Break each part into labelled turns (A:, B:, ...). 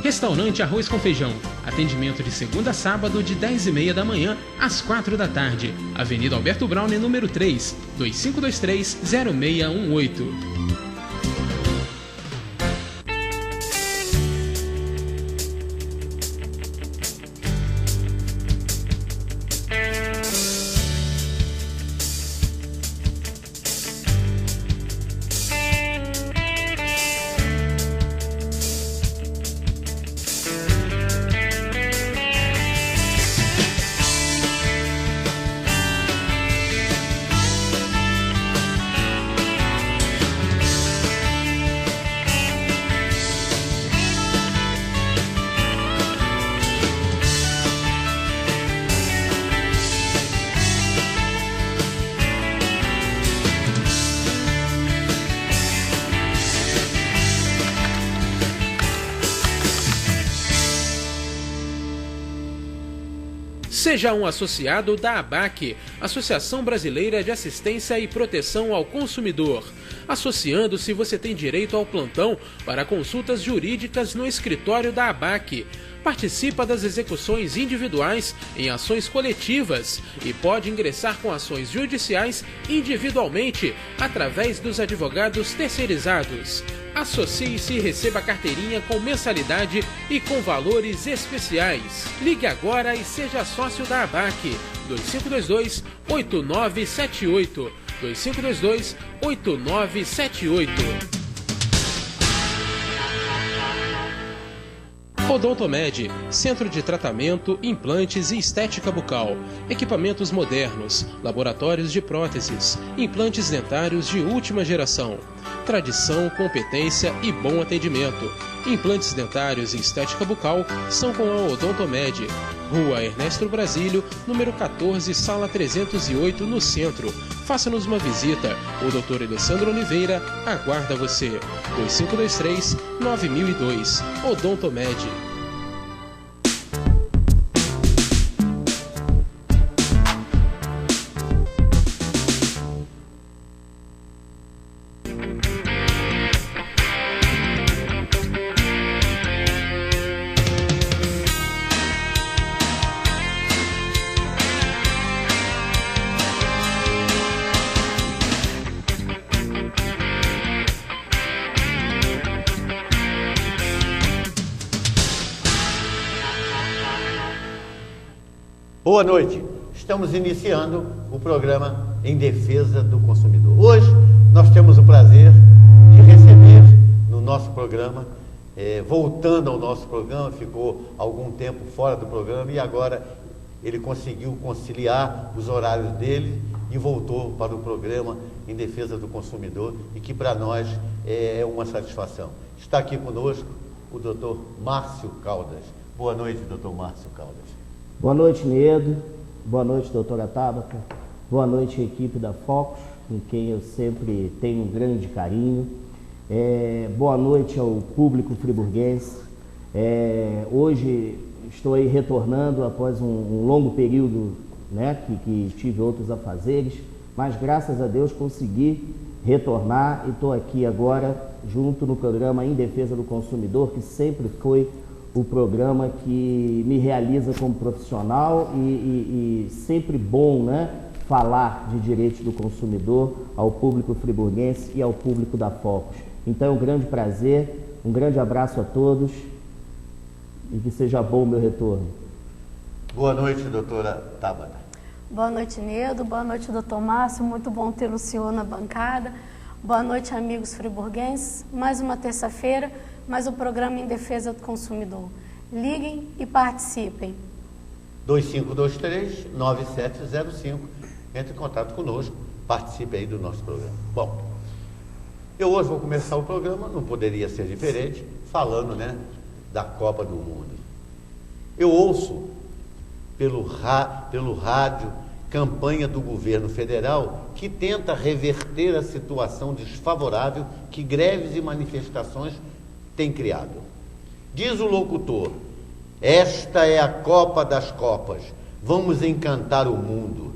A: Restaurante Arroz com Feijão. Atendimento de segunda a sábado de 10h30 da manhã às 4 da tarde. Avenida Alberto Browne, número 3, 2523-0618.
B: Seja um associado da ABAC, Associação Brasileira de Assistência e Proteção ao Consumidor. Associando-se, você tem direito ao plantão para consultas jurídicas no escritório da ABAC. Participa das execuções individuais em ações coletivas e pode ingressar com ações judiciais individualmente através dos advogados terceirizados. Associe-se e receba carteirinha com mensalidade e com valores especiais. Ligue agora e seja sócio da ABAC. 2522-8978. 2522-8978. Odontomed, centro de tratamento, implantes e estética bucal, equipamentos modernos, laboratórios de próteses, implantes dentários de última geração, tradição, competência e bom atendimento. Implantes dentários e estética bucal são com a Odontomed. Rua Ernesto Brasílio, número 14, sala 308, no centro. Faça-nos uma visita. O Dr. Alessandro Oliveira aguarda você. 2523-9002. Odontomed.
C: Boa noite, estamos iniciando o programa Em Defesa do Consumidor. Hoje nós temos o prazer de receber no nosso programa, voltando ao nosso programa, ficou algum tempo fora do programa e agora ele conseguiu conciliar os horários dele e voltou para o programa Em Defesa do Consumidor e que para nós é uma satisfação. Está aqui conosco o Dr. Márcio Caldas. Boa noite, Dr. Márcio Caldas.
D: Boa noite, Nedo. Boa noite, doutora Tabata. Boa noite, equipe da Focus, com quem eu sempre tenho um grande carinho. Boa noite ao público friburguense. Hoje estou aí retornando após um longo período, né, que tive outros afazeres, mas graças a Deus consegui retornar e estou aqui agora junto no programa Em Defesa do Consumidor, que sempre foi o programa que me realiza como profissional e sempre bom, né, falar de direitos do consumidor ao público friburguense e ao público da Focus. Então é um grande prazer, um grande abraço a todos e que seja bom o meu retorno.
C: Boa noite, doutora Tabata.
E: Boa noite, Nedo. Boa noite, doutor Márcio. Muito bom ter o senhor na bancada. Boa noite, amigos friburguenses. Mais uma terça-feira, mais um programa Em Defesa do Consumidor. Liguem e participem.
C: 2523-9705. Entre em contato conosco, participe aí do nosso programa. Bom, eu hoje vou começar o programa, não poderia ser diferente, falando, né, da Copa do Mundo. Eu ouço pelo rádio campanha do governo federal que tenta reverter a situação desfavorável que greves e manifestações têm criado. Diz o locutor: esta é a Copa das Copas, Vamos encantar o mundo.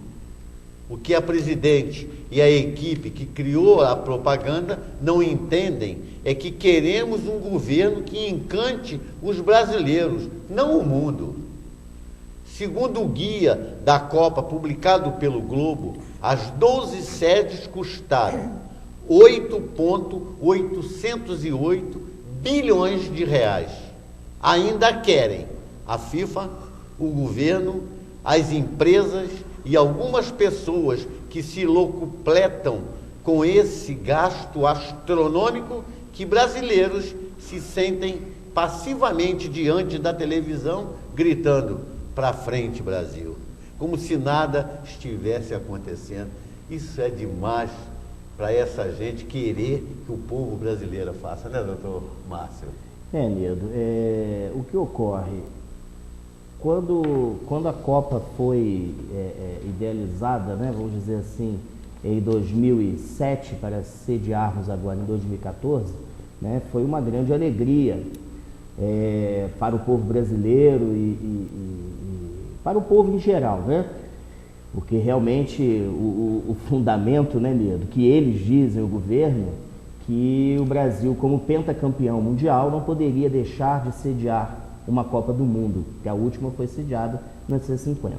C: O que a presidente e a equipe que criou a propaganda não entendem é que queremos um governo que encante os brasileiros, não o mundo. Segundo o guia da Copa publicado pelo Globo, as 12 sedes custaram 8,808 bilhões de reais. Ainda querem a FIFA, o governo, as empresas e algumas pessoas que se locupletam com esse gasto astronômico que brasileiros se sentem passivamente diante da televisão gritando: "Pra frente, Brasil", como se nada estivesse acontecendo. Isso é demais para essa gente querer que o povo brasileiro faça, né, doutor Márcio?
D: Nedo, o que ocorre? Quando a Copa foi idealizada, né, vamos dizer assim, em 2007, para sediarmos agora em 2014, né, foi uma grande alegria para o povo brasileiro e para o povo em geral, né? Porque realmente o fundamento, né, Nedo, que eles dizem, o governo, que o Brasil, como pentacampeão mundial, não poderia deixar de sediar uma Copa do Mundo, que a última foi sediada em 1950.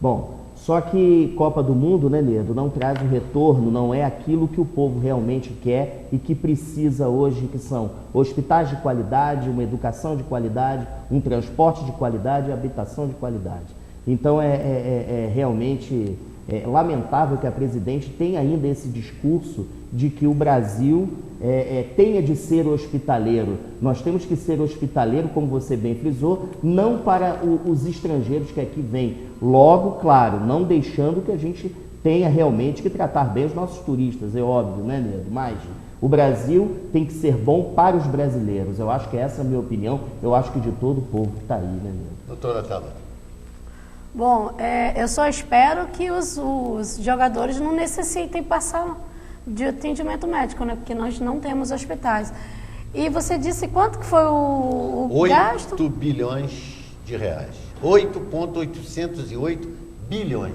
D: Bom, só que Copa do Mundo, né, Nedo, não traz um retorno, não é aquilo que o povo realmente quer e que precisa hoje, que são hospitais de qualidade, uma educação de qualidade, um transporte de qualidade e habitação de qualidade. Então é realmente lamentável que a presidente tenha ainda esse discurso de que o Brasil tenha de ser hospitaleiro. Nós temos que ser hospitaleiro, como você bem frisou, não para os estrangeiros que aqui vêm. Logo, claro, não deixando que a gente tenha realmente que tratar bem os nossos turistas, é óbvio, né, Nedo? Mas o Brasil tem que ser bom para os brasileiros. Eu acho que essa é a minha opinião, eu acho que de todo o povo que está aí, né, Nedo?
C: Doutora Tabata.
E: Bom, eu só espero que os jogadores não necessitem passar de atendimento médico, né? Porque nós não temos hospitais. E você disse quanto que foi o gasto?
C: 8 bilhões de reais. 8,808 bilhões.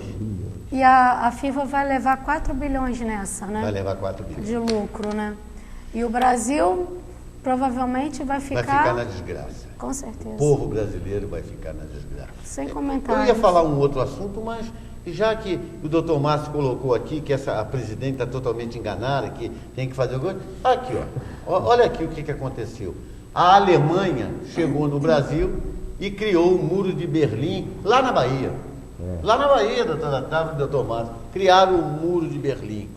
E: E a FIFA vai levar 4 bilhões nessa, né?
C: Vai levar 4 bilhões.
E: De lucro, né? E o Brasil provavelmente vai ficar
C: na desgraça.
E: Com certeza.
C: O povo brasileiro vai ficar na desgraça.
E: Sem comentários.
C: Eu ia falar um outro assunto, mas já que o doutor Márcio colocou aqui que a presidente está totalmente enganada, que tem que fazer alguma coisa. Aqui, ó. Olha aqui o que aconteceu. A Alemanha chegou no Brasil e criou o Muro de Berlim lá na Bahia. Lá na Bahia, doutora Tava e doutor Márcio, criaram o Muro de Berlim.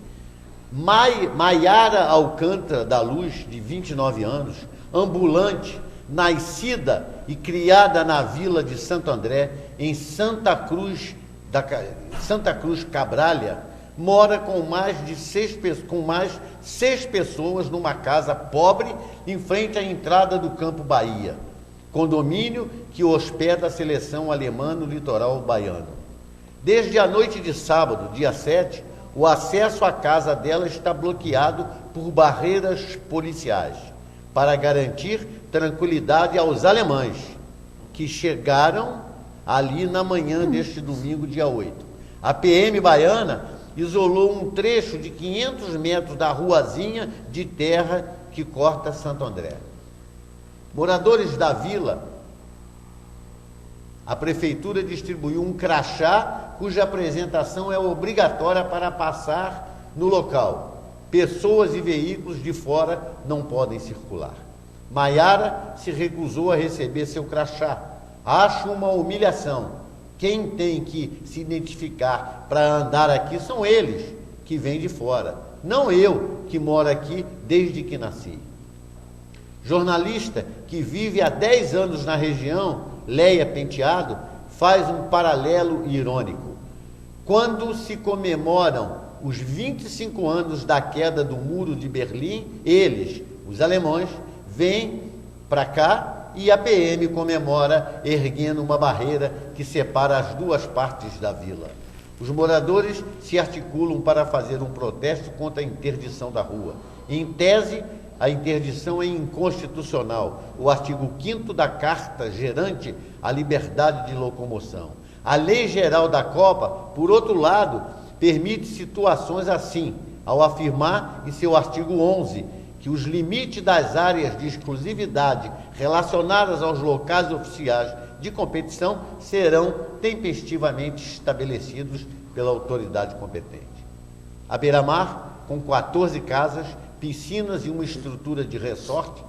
C: Maiara Alcântara da Luz, de 29 anos, ambulante, nascida e criada na vila de Santo André, em Santa Cruz Cabralha, mora com mais 6 pessoas numa casa pobre em frente à entrada do Campo Bahia, condomínio que hospeda a seleção alemã no litoral baiano. Desde a noite de sábado, dia 7, o acesso à casa dela está bloqueado por barreiras policiais, para garantir tranquilidade aos alemães, que chegaram ali na manhã deste domingo, dia 8. A PM baiana isolou um trecho de 500 metros da ruazinha de terra que corta Santo André. Moradores da vila, a prefeitura distribuiu um crachá cuja apresentação é obrigatória para passar no local. Pessoas e veículos de fora não podem circular. Maiara se recusou a receber seu crachá. Acho uma humilhação. Quem tem que se identificar para andar aqui são eles, que vêm de fora. Não eu, que moro aqui desde que nasci. Jornalista que vive há 10 anos na região, Leia Penteado, faz um paralelo irônico. Quando se comemoram os 25 anos da queda do Muro de Berlim, eles, os alemães, vêm para cá e a PM comemora erguendo uma barreira que separa as duas partes da vila. Os moradores se articulam para fazer um protesto contra a interdição da rua. Em tese, a interdição é inconstitucional, o artigo 5º da Carta gerante a liberdade de locomoção. A Lei Geral da Copa, por outro lado, permite situações assim, ao afirmar em seu artigo 11 que os limites das áreas de exclusividade relacionadas aos locais oficiais de competição serão tempestivamente estabelecidos pela autoridade competente. A beira-mar, com 14 casas, piscinas e uma estrutura de resort,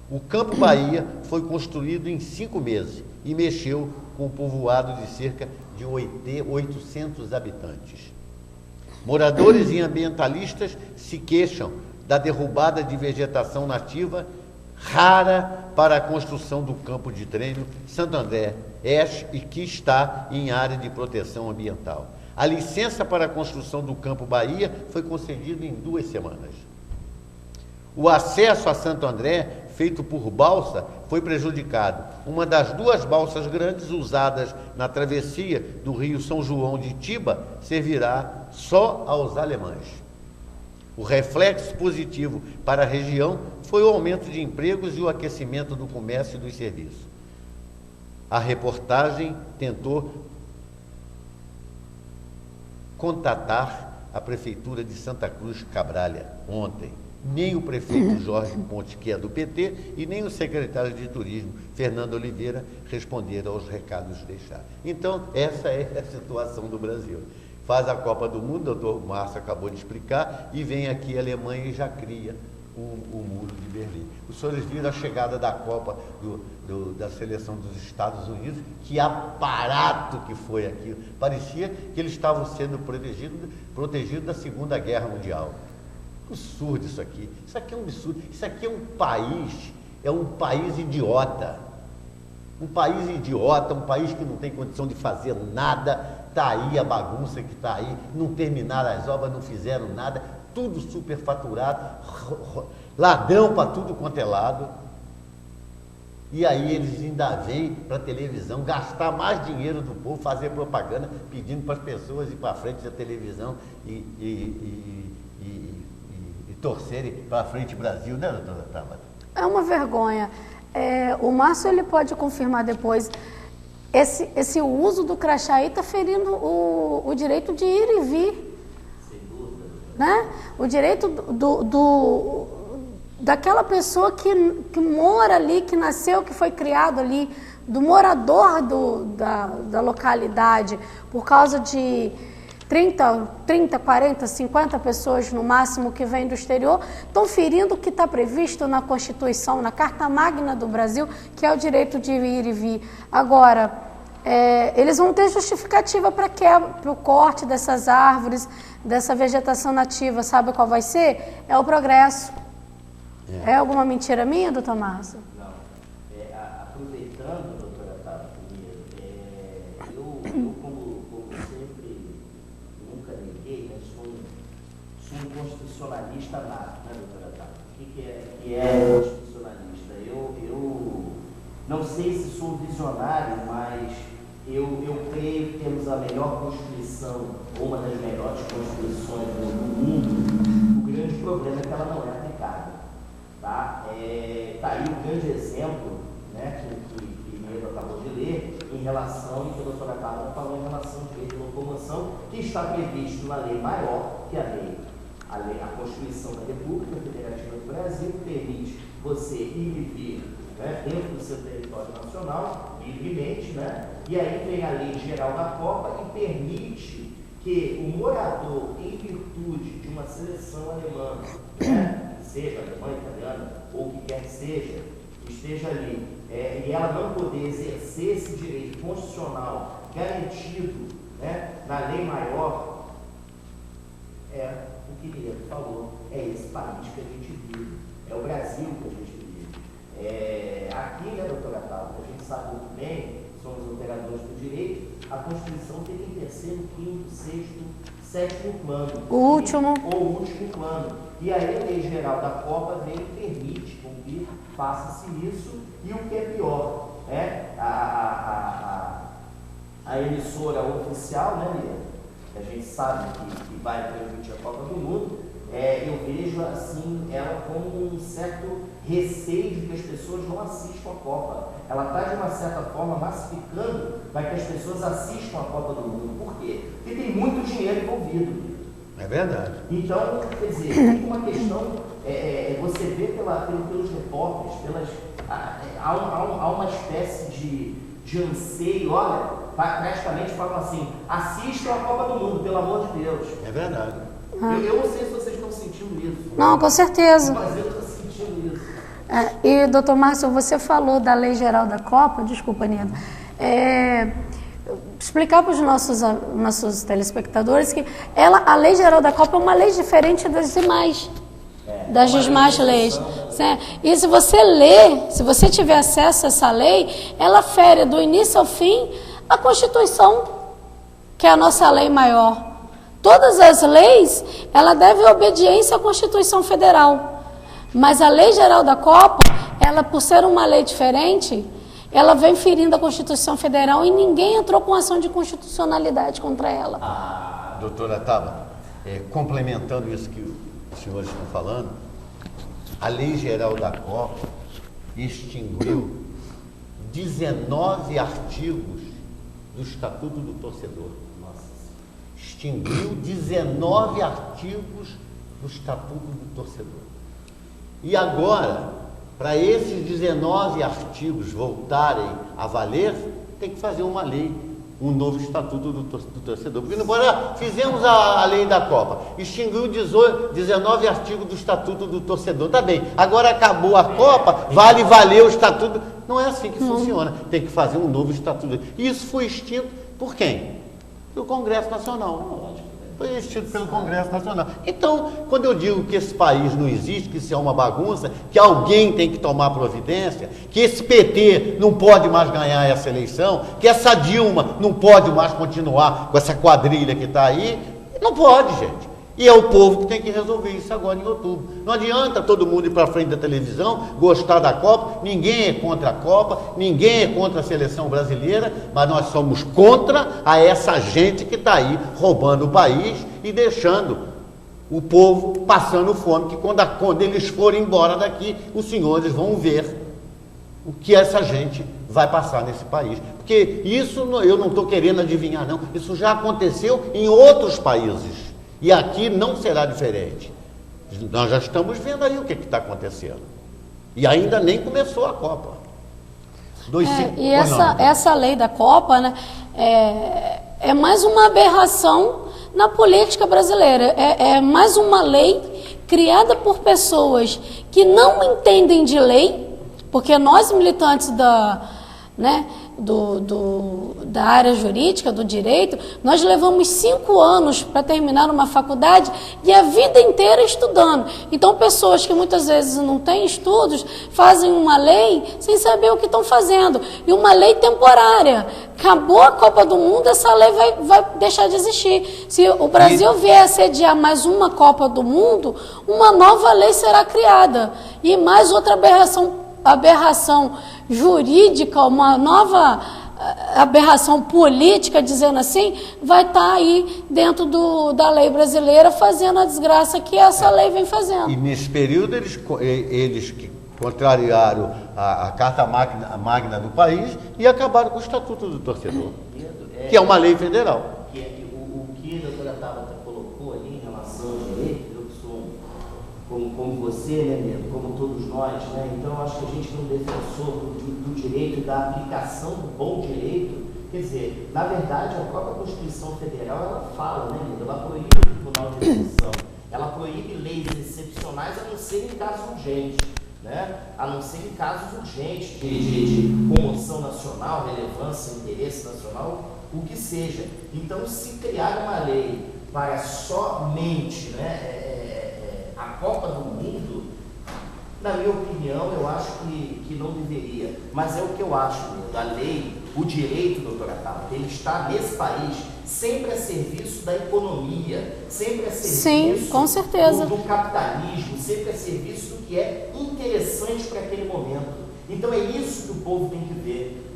C: o Campo Bahia foi construído em 5 meses e mexeu com um povoado de cerca de 800 habitantes. Moradores e ambientalistas se queixam da derrubada de vegetação nativa rara para a construção do campo de treino Santo André Oeste e que está em área de proteção ambiental. A licença para a construção do Campo Bahia foi concedida em 2 semanas. O acesso a Santo André, feito por balsa, foi prejudicado. Uma das 2 balsas grandes usadas na travessia do rio São João de Tiba servirá só aos alemães. O reflexo positivo para a região foi o aumento de empregos e o aquecimento do comércio e dos serviços. A reportagem tentou contatar a Prefeitura de Santa Cruz Cabralha ontem. Nem o prefeito Jorge Ponte, que é do PT, e nem o secretário de Turismo, Fernando Oliveira, responderam aos recados deixados. Então, essa é a situação do Brasil. Faz a Copa do Mundo, o doutor Márcio acabou de explicar, e vem aqui a Alemanha e já cria o Muro de Berlim. Os senhores viram a chegada da Copa da seleção dos Estados Unidos, que aparato que foi aquilo. Parecia que eles estavam sendo protegidos da Segunda Guerra Mundial. Absurdo isso aqui é um absurdo, isso aqui é um país idiota, um país que não tem condição de fazer nada. Está aí a bagunça que está aí, não terminaram as obras, não fizeram nada, tudo superfaturado, ladrão para tudo quanto é lado, e aí eles ainda vêm para a televisão gastar mais dinheiro do povo, fazer propaganda, pedindo para as pessoas ir para frente da televisão e torcerem para frente Brasil, né, doutora Tabata? É uma vergonha. O Márcio ele pode confirmar depois. Esse uso do crachá aí está ferindo o direito de ir e vir. Sem dúvida. Né? O direito daquela pessoa que mora ali, que nasceu, que foi criado ali, do morador da localidade, por causa de 30, 40, 50 pessoas no máximo que vêm do exterior, estão ferindo o que está previsto na Constituição, na Carta Magna do Brasil, que é o direito de ir e vir. Agora, eles vão ter justificativa para o corte dessas árvores, dessa vegetação nativa. Sabe qual vai ser? É o progresso. É alguma mentira minha, doutor Márcio?
D: Não. Aproveitando, doutora Tabata, eu como sempre, nunca neguei, mas sou um constitucionalista nato, né, doutora Tabata? O que é constitucionalista? Eu não sei se sou visionário, mas eu creio que temos a melhor Constituição, ou uma das melhores Constituições do mundo. O grande problema é que ela não é aplicada. Tá aí um grande exemplo, né, que Pedro acabou de ler, em relação, e que a doutora Tabata falou, em relação ao direito de locomoção, que está previsto na lei maior que a Constituição da República Federativa do Brasil, que permite você ir e vir, né, dentro do seu território nacional, livremente, né? E aí vem a Lei Geral da Copa e permite que o morador, em virtude de uma seleção alemã, né, seja alemã, italiana, ou o que quer que seja, esteja ali, e ela não poder exercer esse direito constitucional garantido, né, na lei maior, o que ele falou, é esse país que a gente vive, é o Brasil que a gente vive. Aqui, né, doutora Tabata, a gente sabe muito bem, somos operadores do direito, a Constituição tem em terceiro, quinto, sexto, sétimo plano. O último plano. E aí a Lei Geral da Copa vem e permite com que faça-se isso, e o que é pior, a emissora oficial, né, Lia, que a gente sabe que vai transmitir a Copa do Mundo, eu vejo assim, ela como um certo receio de que as pessoas não assistam a Copa. Ela está, de uma certa forma, massificando para que as pessoas assistam a Copa do Mundo. Por quê? Porque tem muito dinheiro envolvido.
C: É verdade.
D: Então, quer dizer, tem uma questão, você vê pelos repórteres, há uma espécie de anseio, olha, praticamente falam assim, assistam a Copa do Mundo, pelo amor de Deus.
C: É verdade.
D: Eu não sei se vocês estão sentindo isso.
E: Não, com certeza.
D: Mas eu estou sentindo isso.
E: E, doutor Márcio, você falou da Lei Geral da Copa, desculpa, Nida, explicar para os nossos telespectadores que a Lei Geral da Copa é uma lei diferente das demais, das demais leis. E se você ler, se você tiver acesso a essa lei, ela fere do início ao fim a Constituição, que é a nossa lei maior. Todas as leis, ela deve obediência à Constituição Federal. Mas a Lei Geral da Copa, ela, por ser uma lei diferente, ela vem ferindo a Constituição Federal e ninguém entrou com ação de constitucionalidade contra ela.
C: Doutora Tabata, complementando isso que os senhores estão falando, a Lei Geral da Copa extinguiu 19 artigos do Estatuto do Torcedor. Extinguiu 19 artigos do Estatuto do Torcedor. E agora, para esses 19 artigos voltarem a valer, tem que fazer uma lei, um novo Estatuto do Torcedor. Porque não pode, fizemos a lei da Copa, extinguiu 19 artigos do Estatuto do Torcedor. Tá bem, agora acabou a Copa, vale valer o Estatuto. Não é assim que funciona. Tem que fazer um novo Estatuto. E isso foi extinto por quem? Pelo Congresso Nacional. Foi extinto pelo Congresso Nacional. Então, quando eu digo que esse país não existe, que isso é uma bagunça, que alguém tem que tomar providência, que esse PT não pode mais ganhar essa eleição, que essa Dilma não pode mais continuar com essa quadrilha que está aí, não pode, gente. E é o povo que tem que resolver isso agora em outubro. Não adianta todo mundo ir para frente da televisão, gostar da Copa, ninguém é contra a Copa, ninguém é contra a seleção brasileira, mas nós somos contra essa gente que está aí roubando o país e deixando o povo passando fome, que quando eles forem embora daqui, os senhores vão ver o que essa gente vai passar nesse país. Porque isso eu não estou querendo adivinhar, não. Isso já aconteceu em outros países. E aqui não será diferente. Nós já estamos vendo aí o que está acontecendo. E ainda nem começou a Copa.
E: Essa lei da Copa, né, é mais uma aberração na política brasileira. É mais uma lei criada por pessoas que não entendem de lei, porque nós, militantes da área jurídica, do direito, nós levamos 5 anos para terminar uma faculdade e a vida inteira estudando. Então, pessoas que muitas vezes não têm estudos, fazem uma lei sem saber o que estão fazendo. E uma lei temporária. Acabou a Copa do Mundo, essa lei vai deixar de existir. Se o Brasil vier a sediar mais uma Copa do Mundo, uma nova lei será criada. E mais outra aberração jurídica, uma nova aberração política, dizendo assim, vai estar aí dentro da lei brasileira fazendo a desgraça que essa lei vem fazendo.
C: E nesse período eles contrariaram a Carta Magna do país e acabaram com o Estatuto do Torcedor, que é uma lei federal.
D: O que a doutora Tabata colocou ali em relação ao direito, eu que sou como você, né, como todos nós, né? Então eu acho que a gente não defensor do direito e da aplicação do bom direito. Quer dizer, na verdade, a própria Constituição Federal, ela fala, né, ela proíbe o Tribunal de Execução, ela proíbe leis excepcionais a não ser em casos urgentes, né? A não ser em casos urgentes de comoção nacional, relevância, interesse nacional, o que seja. Então, se criar uma lei para somente, né, a Copa do Mundo, na minha opinião, eu acho que não deveria. Mas é o que eu acho, a lei, o direito, doutora Tabata, ele está nesse país sempre a serviço da economia, sempre a serviço,
E: sim, com certeza,
D: do capitalismo, sempre a serviço do que é interessante para aquele momento. Então é isso que o povo tem que ver.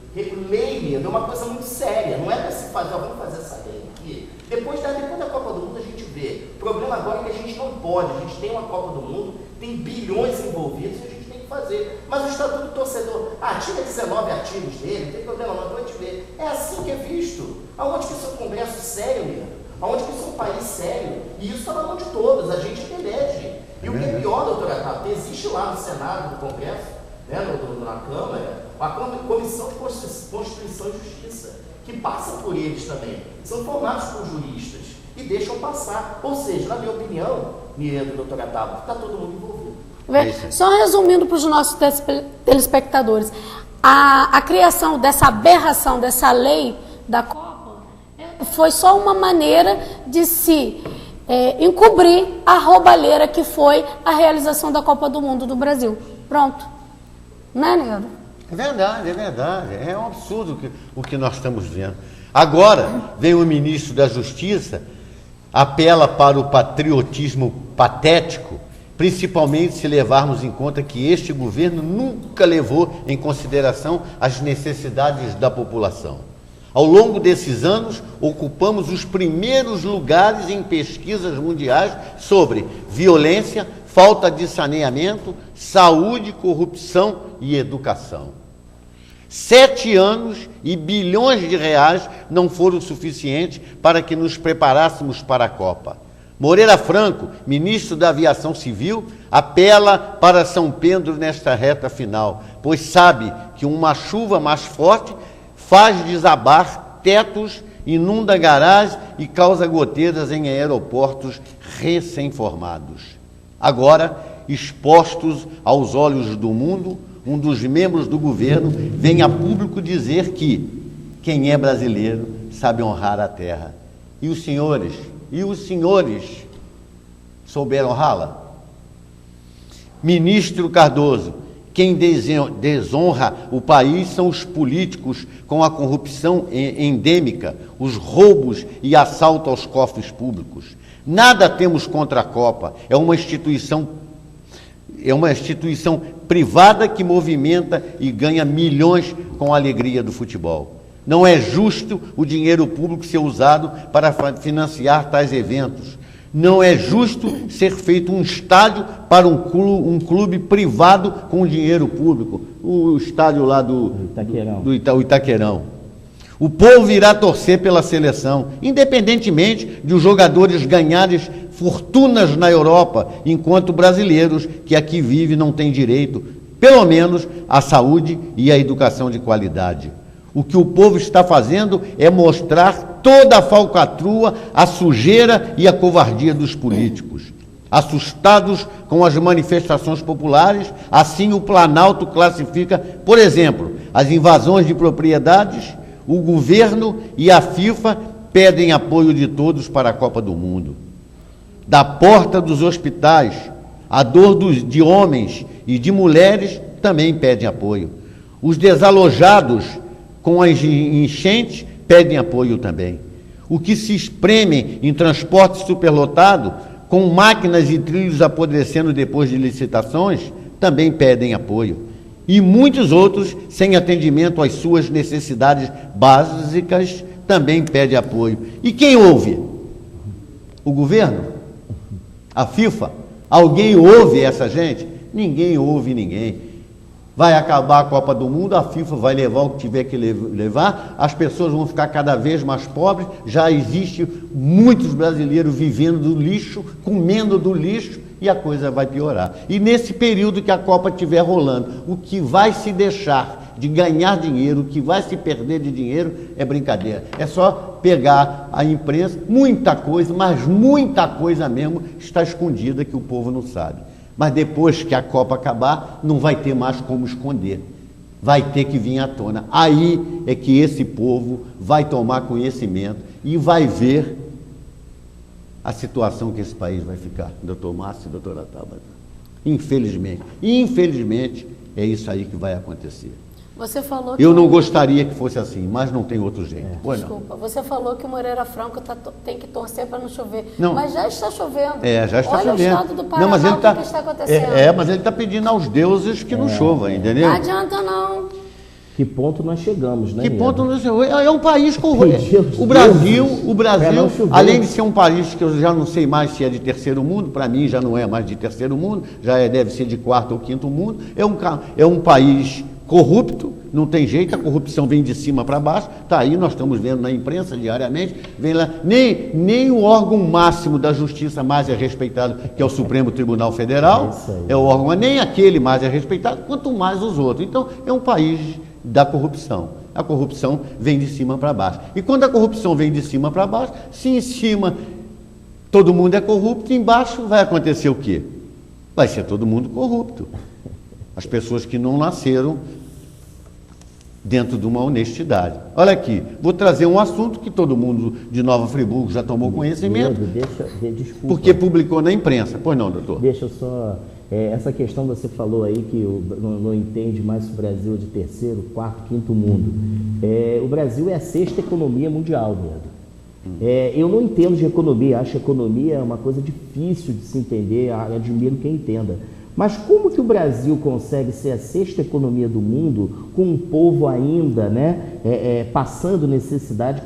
D: Lei é uma coisa muito séria, não é para se fazer, vamos fazer essa lei aqui. Depois da Copa do Mundo a gente vê. O problema agora é que a gente não
F: pode. A gente tem uma Copa do Mundo, tem bilhões envolvidos e a gente tem que fazer. Mas o Estatuto do Torcedor, tira 19 artigos dele, não tem problema não, então a gente vê. É assim que é visto. Aonde que isso é um congresso sério, mesmo? Aonde que isso é um país sério? E isso está na mão de todos, a gente que elege. E o que é pior, doutora Tato, existe lá no Senado, no Congresso, né, na Câmara, a Comissão de Constituição e Justiça, que passa por eles também. São formados por juristas e deixam passar. Ou seja, na minha opinião, Niedo, doutora Tato, está todo mundo envolvido.
E: Só resumindo para os nossos telespectadores, a criação dessa aberração, dessa lei da Copa, foi só uma maneira de se encobrir a roubalheira que foi a realização da Copa do Mundo do Brasil. Pronto. Não é, Neiro?
C: É verdade, é verdade. É um absurdo o que nós estamos vendo. Agora, vem o ministro da Justiça, apela para o patriotismo patético, principalmente se levarmos em conta que este governo nunca levou em consideração as necessidades da população. Ao longo desses anos, ocupamos os primeiros lugares em pesquisas mundiais sobre violência, falta de saneamento, saúde, corrupção e educação. 7 anos e bilhões de reais não foram suficientes para que nos preparássemos para a Copa. Moreira Franco, ministro da Aviação Civil, apela para São Pedro nesta reta final, pois sabe que uma chuva mais forte faz desabar tetos, inunda garagens e causa goteiras em aeroportos recém-formados. Agora, expostos aos olhos do mundo, um dos membros do governo vem a público dizer que quem é brasileiro sabe honrar a terra. E os senhores souberam honrá-la? Ministro Cardoso, quem desonra o país são os políticos com a corrupção endêmica, os roubos e assalto aos cofres públicos. Nada temos contra a Copa, é uma instituição privada que movimenta e ganha milhões com a alegria do futebol. Não é justo o dinheiro público ser usado para financiar tais eventos. Não é justo ser feito um estádio para um clube privado com dinheiro público. O estádio lá do Itaquerão. O povo irá torcer pela seleção, independentemente de os jogadores ganharem fortunas na Europa, enquanto brasileiros que aqui vivem não têm direito, pelo menos, à saúde e à educação de qualidade. O que o povo está fazendo é mostrar toda a falcatrua, a sujeira e a covardia dos políticos. Assustados com as manifestações populares, assim o Planalto classifica, por exemplo, as invasões de propriedades. O governo e a FIFA pedem apoio de todos para a Copa do Mundo. Da porta dos hospitais, a dor de homens e de mulheres também pedem apoio. Os desalojados com as enchentes pedem apoio também. O que se espreme em transporte superlotado, com máquinas e trilhos apodrecendo depois de licitações, também pedem apoio. E muitos outros, sem atendimento às suas necessidades básicas, também pedem apoio. E quem ouve? O governo? A FIFA? Alguém ouve essa gente? Ninguém ouve ninguém. Vai acabar a Copa do Mundo, a FIFA vai levar o que tiver que levar, as pessoas vão ficar cada vez mais pobres, já existe muitos brasileiros vivendo do lixo, comendo do lixo, e a coisa vai piorar. E nesse período que a Copa estiver rolando, o que vai se deixar de ganhar dinheiro, o que vai se perder de dinheiro é brincadeira. É só pegar a imprensa, muita coisa, mas muita coisa mesmo está escondida que o povo não sabe. Mas depois que a Copa acabar, não vai ter mais como esconder. Vai ter que vir à tona. Aí é que esse povo vai tomar conhecimento e vai ver a situação que esse país vai ficar. Doutor Márcio e doutora Tabata. Infelizmente, é isso aí que vai acontecer.
E: Você falou que
C: eu não gostaria que fosse assim, mas não tem outro jeito.
E: Desculpa, você falou que o Moreira Franco tem que torcer para não chover.
C: Não.
E: Mas já está chovendo.
C: Já está chovendo.
E: Olha o estado do Paraná,
C: mas ele
E: o que está acontecendo.
C: Mas ele está pedindo aos deuses que não chova, entendeu?
E: Não adianta não.
D: Que ponto nós chegamos, né?
C: Que
D: Neda?
C: ponto nós chegamos? É um país corrupto. O Brasil, além de ser um país que eu já não sei mais se é de terceiro mundo, para mim já não é mais de terceiro mundo, deve ser de quarto ou quinto mundo, é um país corrupto, não tem jeito, a corrupção vem de cima para baixo, está aí, nós estamos vendo na imprensa diariamente, vem lá, nem o órgão máximo da justiça mais é respeitado, que é o Supremo Tribunal Federal, é o órgão, nem aquele mais é respeitado, quanto mais os outros. Então, é um país da corrupção. A corrupção vem de cima para baixo. E quando a corrupção vem de cima para baixo, se em cima todo mundo é corrupto, embaixo vai acontecer o quê? Vai ser todo mundo corrupto. As pessoas que não nasceram dentro de uma honestidade. Olha aqui, vou trazer um assunto que todo mundo de Nova Friburgo já tomou conhecimento,
D: desculpa,
C: porque publicou na imprensa. Pois não, doutor?
D: Deixa eu só... essa questão você falou aí que não entende mais se o Brasil é de terceiro, quarto, quinto mundo. O Brasil é a sexta economia mundial, Pedro. Eu não entendo de economia, acho que economia é uma coisa difícil de se entender, admiro quem entenda. Mas como que o Brasil consegue ser a sexta economia do mundo com um povo ainda, passando necessidade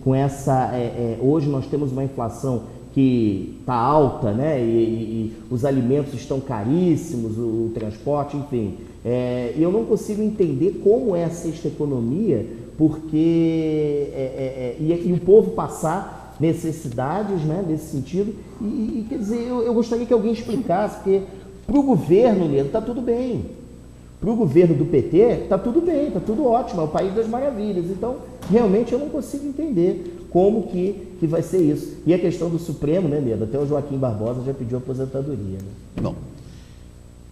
D: com essa... hoje nós temos uma inflação que está alta, e os alimentos estão caríssimos, o transporte, enfim. Eu não consigo entender como é a sexta economia, porque e o povo passar necessidades, nesse sentido, e quer dizer, eu gostaria que alguém explicasse, porque para o governo, Leandro, está tudo bem. Para o governo do PT, está tudo bem, está tudo ótimo, é o país das maravilhas. Então, realmente, eu não consigo entender como que vai ser isso. E a questão do Supremo, Leandro? Até o Joaquim Barbosa já pediu aposentadoria.
C: Bom,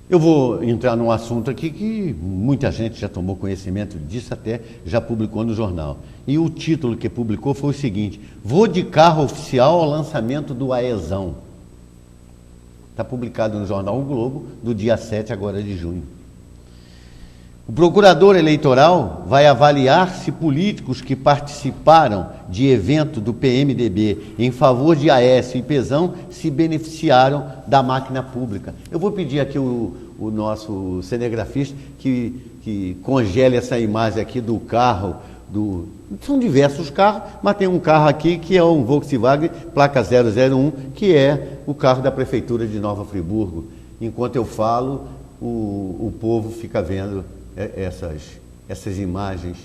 C: eu vou entrar num assunto aqui que muita gente já tomou conhecimento disso, até já publicou no jornal. E o título que publicou foi o seguinte: vou de carro oficial ao lançamento do AESão. Está publicado no jornal O Globo, do dia 7 agora de junho. O procurador eleitoral vai avaliar se políticos que participaram de evento do PMDB em favor de Aécio e Pezão se beneficiaram da máquina pública. Eu vou pedir aqui o nosso cinegrafista que congele essa imagem aqui do carro. São diversos carros, mas tem um carro aqui que é um Volkswagen, placa 001, que é o carro da Prefeitura de Nova Friburgo. Enquanto eu falo, o povo fica vendo essas imagens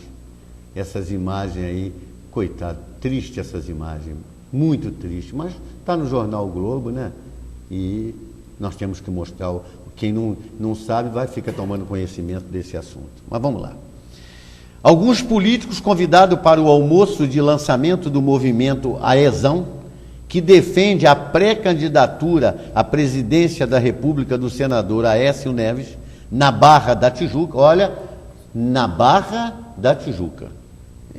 C: aí, coitado, triste essas imagens, muito triste, mas está no jornal o Globo, E nós temos que mostrar, quem não sabe ficar tomando conhecimento desse assunto. Mas vamos lá. Alguns políticos convidados para o almoço de lançamento do movimento AESão, que defende a pré-candidatura à presidência da República do senador Aécio Neves, na Barra da Tijuca, olha, na Barra da Tijuca.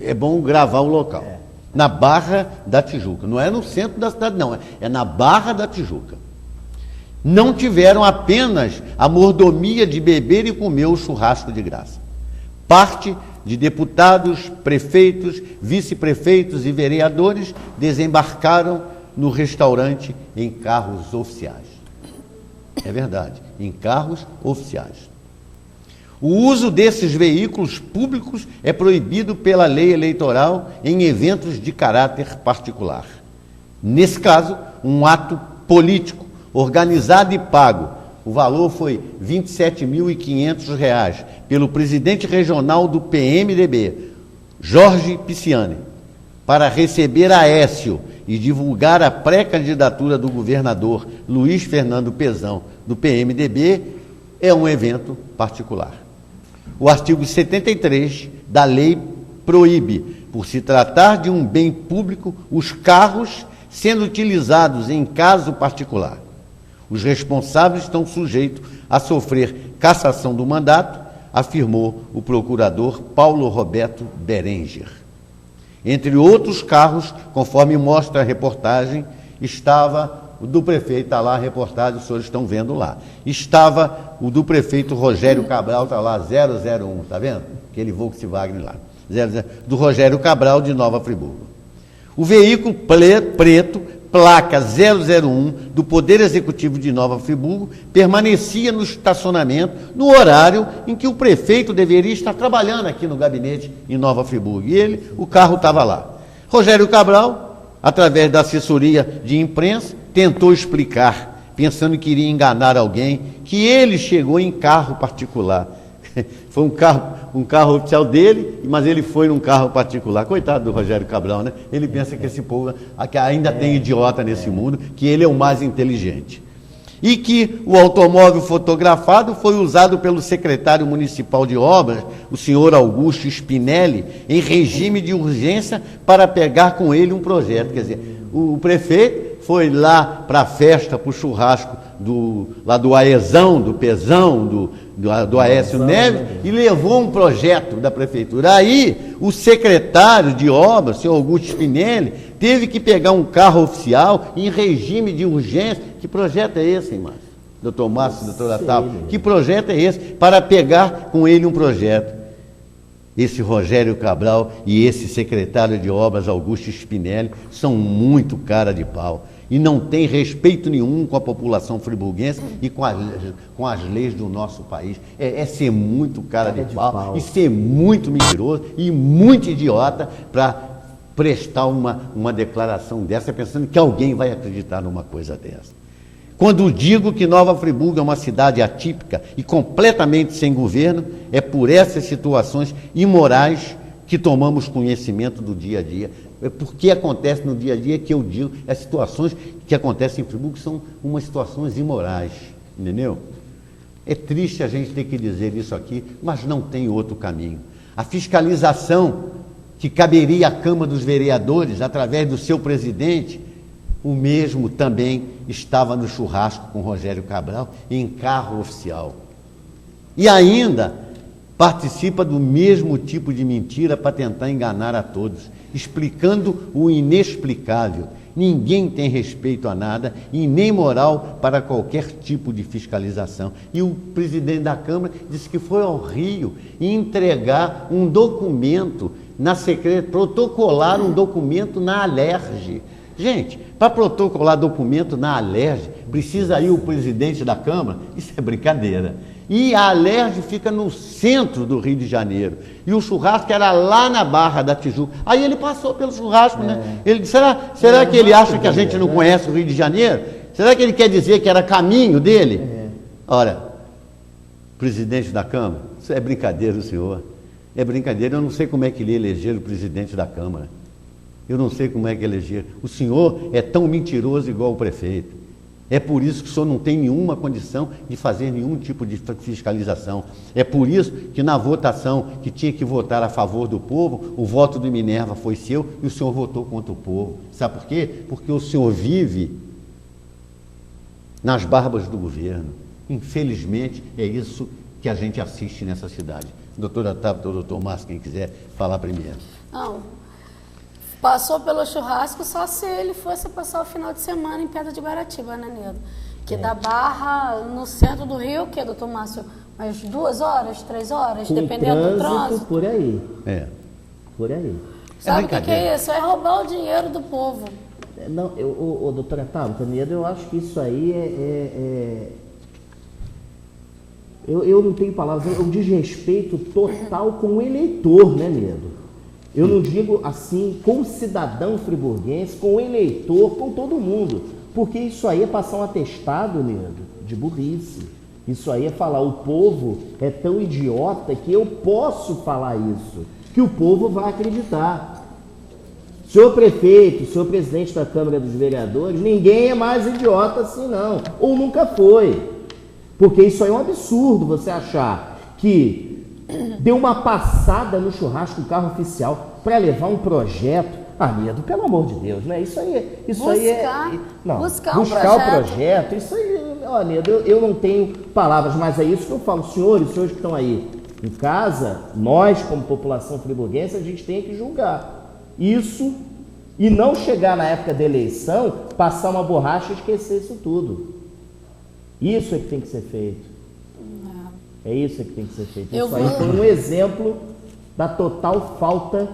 C: É bom gravar o local. Na Barra da Tijuca. Não é no centro da cidade, não. É na Barra da Tijuca. Não tiveram apenas a mordomia de beber e comer o churrasco de graça. Parte de deputados, prefeitos, vice-prefeitos e vereadores desembarcaram no restaurante em carros oficiais. É verdade, em carros oficiais. O uso desses veículos públicos é proibido pela lei eleitoral em eventos de caráter particular. Nesse caso, um ato político, organizado e pago. O valor foi R$ 27.500 pelo presidente regional do PMDB, Jorge Pisciani, para receber Aécio e divulgar a pré-candidatura do governador Luiz Fernando Pezão, do PMDB, é um evento particular. O artigo 73 da lei proíbe, por se tratar de um bem público, os carros sendo utilizados em caso particular. Os responsáveis estão sujeitos a sofrer cassação do mandato, afirmou o procurador Paulo Roberto Berenger. Entre outros carros, conforme mostra a reportagem, estava o do prefeito, está lá a reportagem, os senhores estão vendo lá. Estava o do prefeito Rogério Cabral, está lá 001, está vendo? Aquele Volkswagen lá, 00, do Rogério Cabral de Nova Friburgo. O veículo preto placa 001 do Poder Executivo de Nova Friburgo permanecia no estacionamento no horário em que o prefeito deveria estar trabalhando aqui no gabinete em Nova Friburgo. E o carro estava lá. Rogério Cabral, através da assessoria de imprensa, tentou explicar, pensando que iria enganar alguém, que ele chegou em carro particular. Foi um carro oficial dele, mas ele foi num carro particular. Coitado do Rogério Cabral, né? Ele pensa que esse povo que ainda tem idiota nesse mundo, que ele é o mais inteligente. E que o automóvel fotografado foi usado pelo secretário municipal de obras, o senhor Augusto Spinelli, em regime de urgência para pegar com ele um projeto. Quer dizer, o prefeito foi lá para a festa, para o churrasco lá do Aezão, do Pezão, do Aécio Neves, e levou um projeto da prefeitura. Aí, o secretário de obras, o senhor Augusto Spinelli, teve que pegar um carro oficial em regime de urgência. Que projeto é esse, hein, Márcio? Doutor Márcio, doutora Tava, que projeto é esse? Para pegar com ele um projeto. Esse Rogério Cabral e esse secretário de obras, Augusto Spinelli, são muito cara de pau. E não tem respeito nenhum com a população friburguense e com as leis do nosso país. É ser muito cara de pau e ser muito mentiroso e muito idiota para prestar uma declaração dessa, pensando que alguém vai acreditar numa coisa dessa. Quando digo que Nova Friburgo é uma cidade atípica e completamente sem governo, é por essas situações imorais que tomamos conhecimento do dia a dia. É porque acontece no dia a dia que eu digo, as situações que acontecem em Friburgo são umas situações imorais, entendeu? É triste a gente ter que dizer isso aqui, mas não tem outro caminho. A fiscalização que caberia à Câmara dos Vereadores, através do seu presidente, o mesmo também estava no churrasco com Rogério Cabral, em carro oficial. E ainda participa do mesmo tipo de mentira para tentar enganar a todos, explicando o inexplicável. Ninguém tem respeito a nada e nem moral para qualquer tipo de fiscalização. E o presidente da Câmara disse que foi ao Rio entregar um documento protocolar um documento na Alerj. Gente, para protocolar documento na Alerj, precisa ir o presidente da Câmara? Isso é brincadeira. E a Alerj fica no centro do Rio de Janeiro. E o churrasco era lá na Barra da Tijuca. Aí ele passou pelo churrasco, né? Será que ele acha que a gente não conhece o Rio de Janeiro? Será que ele quer dizer que era caminho dele? Ora, presidente da Câmara, isso é brincadeira, senhor. É brincadeira, eu não sei como é que ele elegeram o presidente da Câmara. Eu não sei como é que elegeram. O senhor é tão mentiroso igual o prefeito. É por isso que o senhor não tem nenhuma condição de fazer nenhum tipo de fiscalização. É por isso que na votação que tinha que votar a favor do povo, o voto do Minerva foi seu e o senhor votou contra o povo. Sabe por quê? Porque o senhor vive nas barbas do governo. Infelizmente, é isso que a gente assiste nessa cidade. Doutora Tabata, doutor Márcio, quem quiser falar primeiro.
E: Não, passou pelo churrasco só se ele fosse passar o final de semana em Pedra de Guaratiba, né, Nedo? Que da Barra, no centro do Rio, que é, doutor Márcio, umas 2 horas, 3 horas,
D: com
E: dependendo do trânsito.
D: Por aí. Por aí.
E: Sabe o que é isso? É roubar o dinheiro do povo.
D: Não, doutora Tabata, Nedo, eu acho que isso aí Eu não tenho palavras, é um desrespeito total com o eleitor, né, Nedo? Eu não digo assim com o cidadão friburguense, com o eleitor, com todo mundo. Porque isso aí é passar um atestado, Nedo, de burrice. Isso aí é falar, o povo é tão idiota que eu posso falar isso, que o povo vai acreditar. Senhor prefeito, senhor presidente da Câmara dos Vereadores, ninguém é mais idiota assim não, ou nunca foi. Porque isso aí é um absurdo, você achar que deu uma passada no churrasco do carro oficial para levar um projeto. Nedo, pelo amor de Deus, né? Isso aí é... Buscar o projeto, isso aí... Nedo, eu não tenho palavras, mas é isso que eu falo. Senhores que estão aí em casa, nós, como população friburguense, a gente tem que julgar isso e não chegar na época da eleição, passar uma borracha e esquecer isso tudo. Isso é que tem que ser feito. É isso que tem que ser feito. Isso aí foi um exemplo da total falta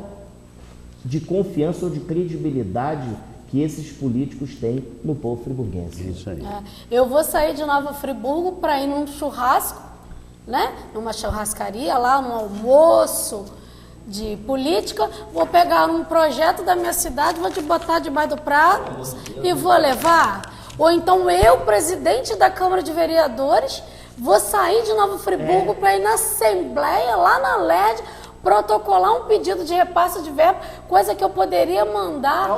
D: de confiança ou de credibilidade que esses políticos têm no povo friburguense.
C: Isso aí.
E: Eu vou sair de Nova Friburgo para ir num churrasco, né? Numa churrascaria lá, num almoço de política, vou pegar um projeto da minha cidade, vou te botar debaixo do prato e vou levar. Ou então eu, presidente da Câmara de Vereadores, vou sair de Nova Friburgo para ir na Assembleia, lá na LED, protocolar um pedido de repasse de verba, coisa que eu poderia mandar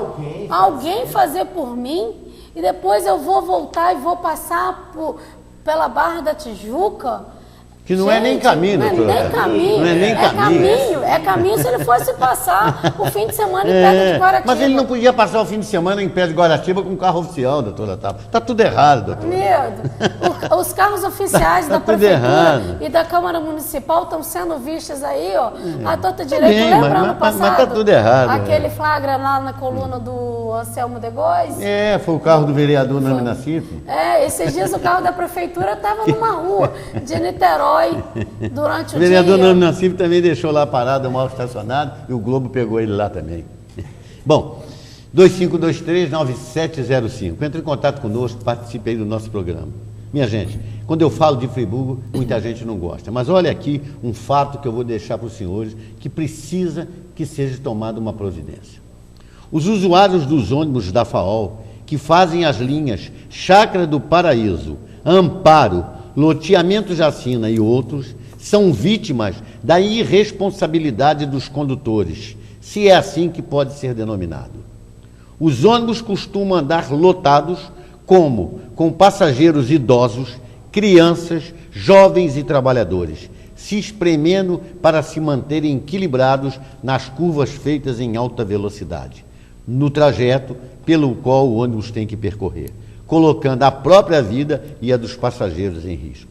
E: alguém fazer por mim, e depois eu vou voltar e vou passar pela Barra da Tijuca.
C: Que não é nem caminho, doutora.
E: Não é nem caminho.
C: Não é nem caminho.
E: É caminho se ele fosse passar o fim de semana em Pedra de Guaratiba.
C: Mas ele não podia passar o fim de semana em Pedra de Guaratiba com carro oficial, doutora Taba. Tá tudo errado, doutora.
E: Medo. Os carros oficiais da Prefeitura e da Câmara Municipal estão sendo vistos aí, ó, à torta direita. Lembra ano passado?
C: Mas tá tudo errado.
E: Aquele flagra lá na coluna do Anselmo de Góes?
C: Foi o carro do vereador Nami Nassif.
E: Esses dias o carro da Prefeitura estava numa rua de Niterói durante o dia.
C: O vereador Nami Nassif também deixou lá parado, mal estacionado, e o Globo pegou ele lá também. Bom, 2523-9705. Entre em contato conosco, participe aí do nosso programa. Minha gente, quando eu falo de Friburgo, muita gente não gosta. Mas olha aqui um fato que eu vou deixar para os senhores, que precisa que seja tomada uma providência. Os usuários dos ônibus da FAOL, que fazem as linhas Chácara do Paraíso, Amparo, Loteamento Jacina e outros, são vítimas da irresponsabilidade dos condutores, se é assim que pode ser denominado. Os ônibus costumam andar lotados como com passageiros idosos, crianças, jovens e trabalhadores, se espremendo para se manterem equilibrados nas curvas feitas em alta velocidade, no trajeto pelo qual o ônibus tem que percorrer, colocando a própria vida e a dos passageiros em risco.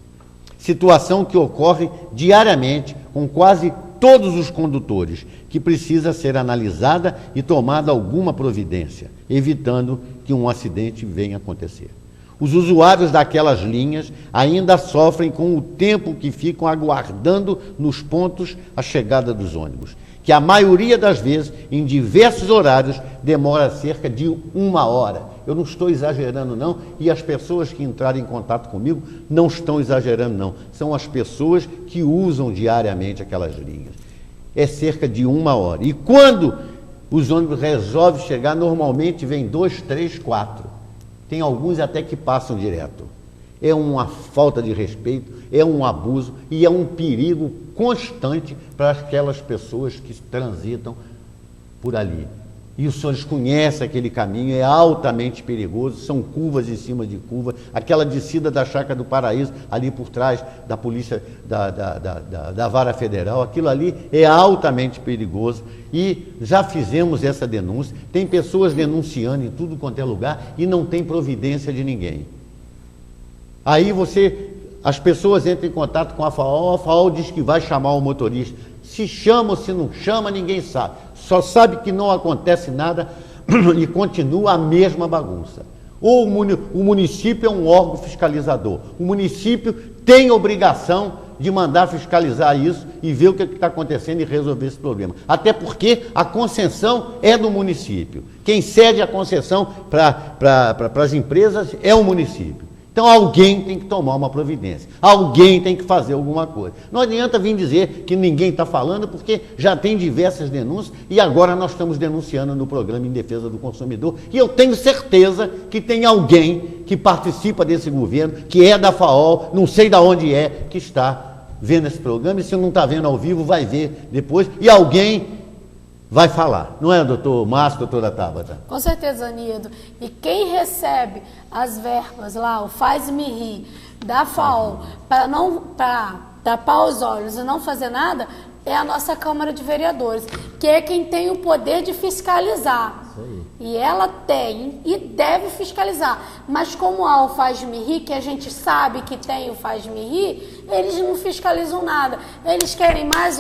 C: Situação que ocorre diariamente com quase todos os condutores, que precisa ser analisada e tomada alguma providência, evitando que um acidente venha acontecer. Os usuários daquelas linhas ainda sofrem com o tempo que ficam aguardando nos pontos a chegada dos ônibus, que a maioria das vezes, em diversos horários, demora cerca de 1 hora. Eu não estou exagerando, não, e as pessoas que entraram em contato comigo não estão exagerando, não. São as pessoas que usam diariamente aquelas linhas. É cerca de 1 hora. E quando os ônibus resolvem chegar, normalmente vem 2, 3, 4. Tem alguns até que passam direto. É uma falta de respeito, é um abuso e é um perigo constante para aquelas pessoas que transitam por ali. E os senhores conhecem aquele caminho, é altamente perigoso, são curvas em cima de curva, aquela descida da Chácara do Paraíso, ali por trás da polícia, da Vara Federal, aquilo ali é altamente perigoso e já fizemos essa denúncia, tem pessoas denunciando em tudo quanto é lugar e não tem providência de ninguém. Aí as pessoas entram em contato com a FAOL diz que vai chamar o motorista. Se chama ou se não chama, ninguém sabe. Só sabe que não acontece nada e continua a mesma bagunça. Ou o município é um órgão fiscalizador. O município tem obrigação de mandar fiscalizar isso e ver o que está acontecendo e resolver esse problema. Até porque a concessão é do município. Quem cede a concessão para as empresas é o município. Então alguém tem que tomar uma providência, alguém tem que fazer alguma coisa. Não adianta vir dizer que ninguém está falando, porque já tem diversas denúncias e agora nós estamos denunciando no programa em defesa do consumidor e eu tenho certeza que tem alguém que participa desse governo, que é da FAOL, não sei de onde é, que está vendo esse programa e se não está vendo ao vivo vai ver depois e alguém vai falar, não é, doutor Márcio, doutora Tabata?
E: Com certeza, Anido. E quem recebe as verbas lá, o Faz-me Rir, da FAOL, para tapar os olhos e não fazer nada, é a nossa Câmara de Vereadores, que é quem tem o poder de fiscalizar. E ela tem e deve fiscalizar. Mas como há o Faz-me Rir, que a gente sabe que tem o Faz-me Rir, eles não fiscalizam nada. Eles querem mais,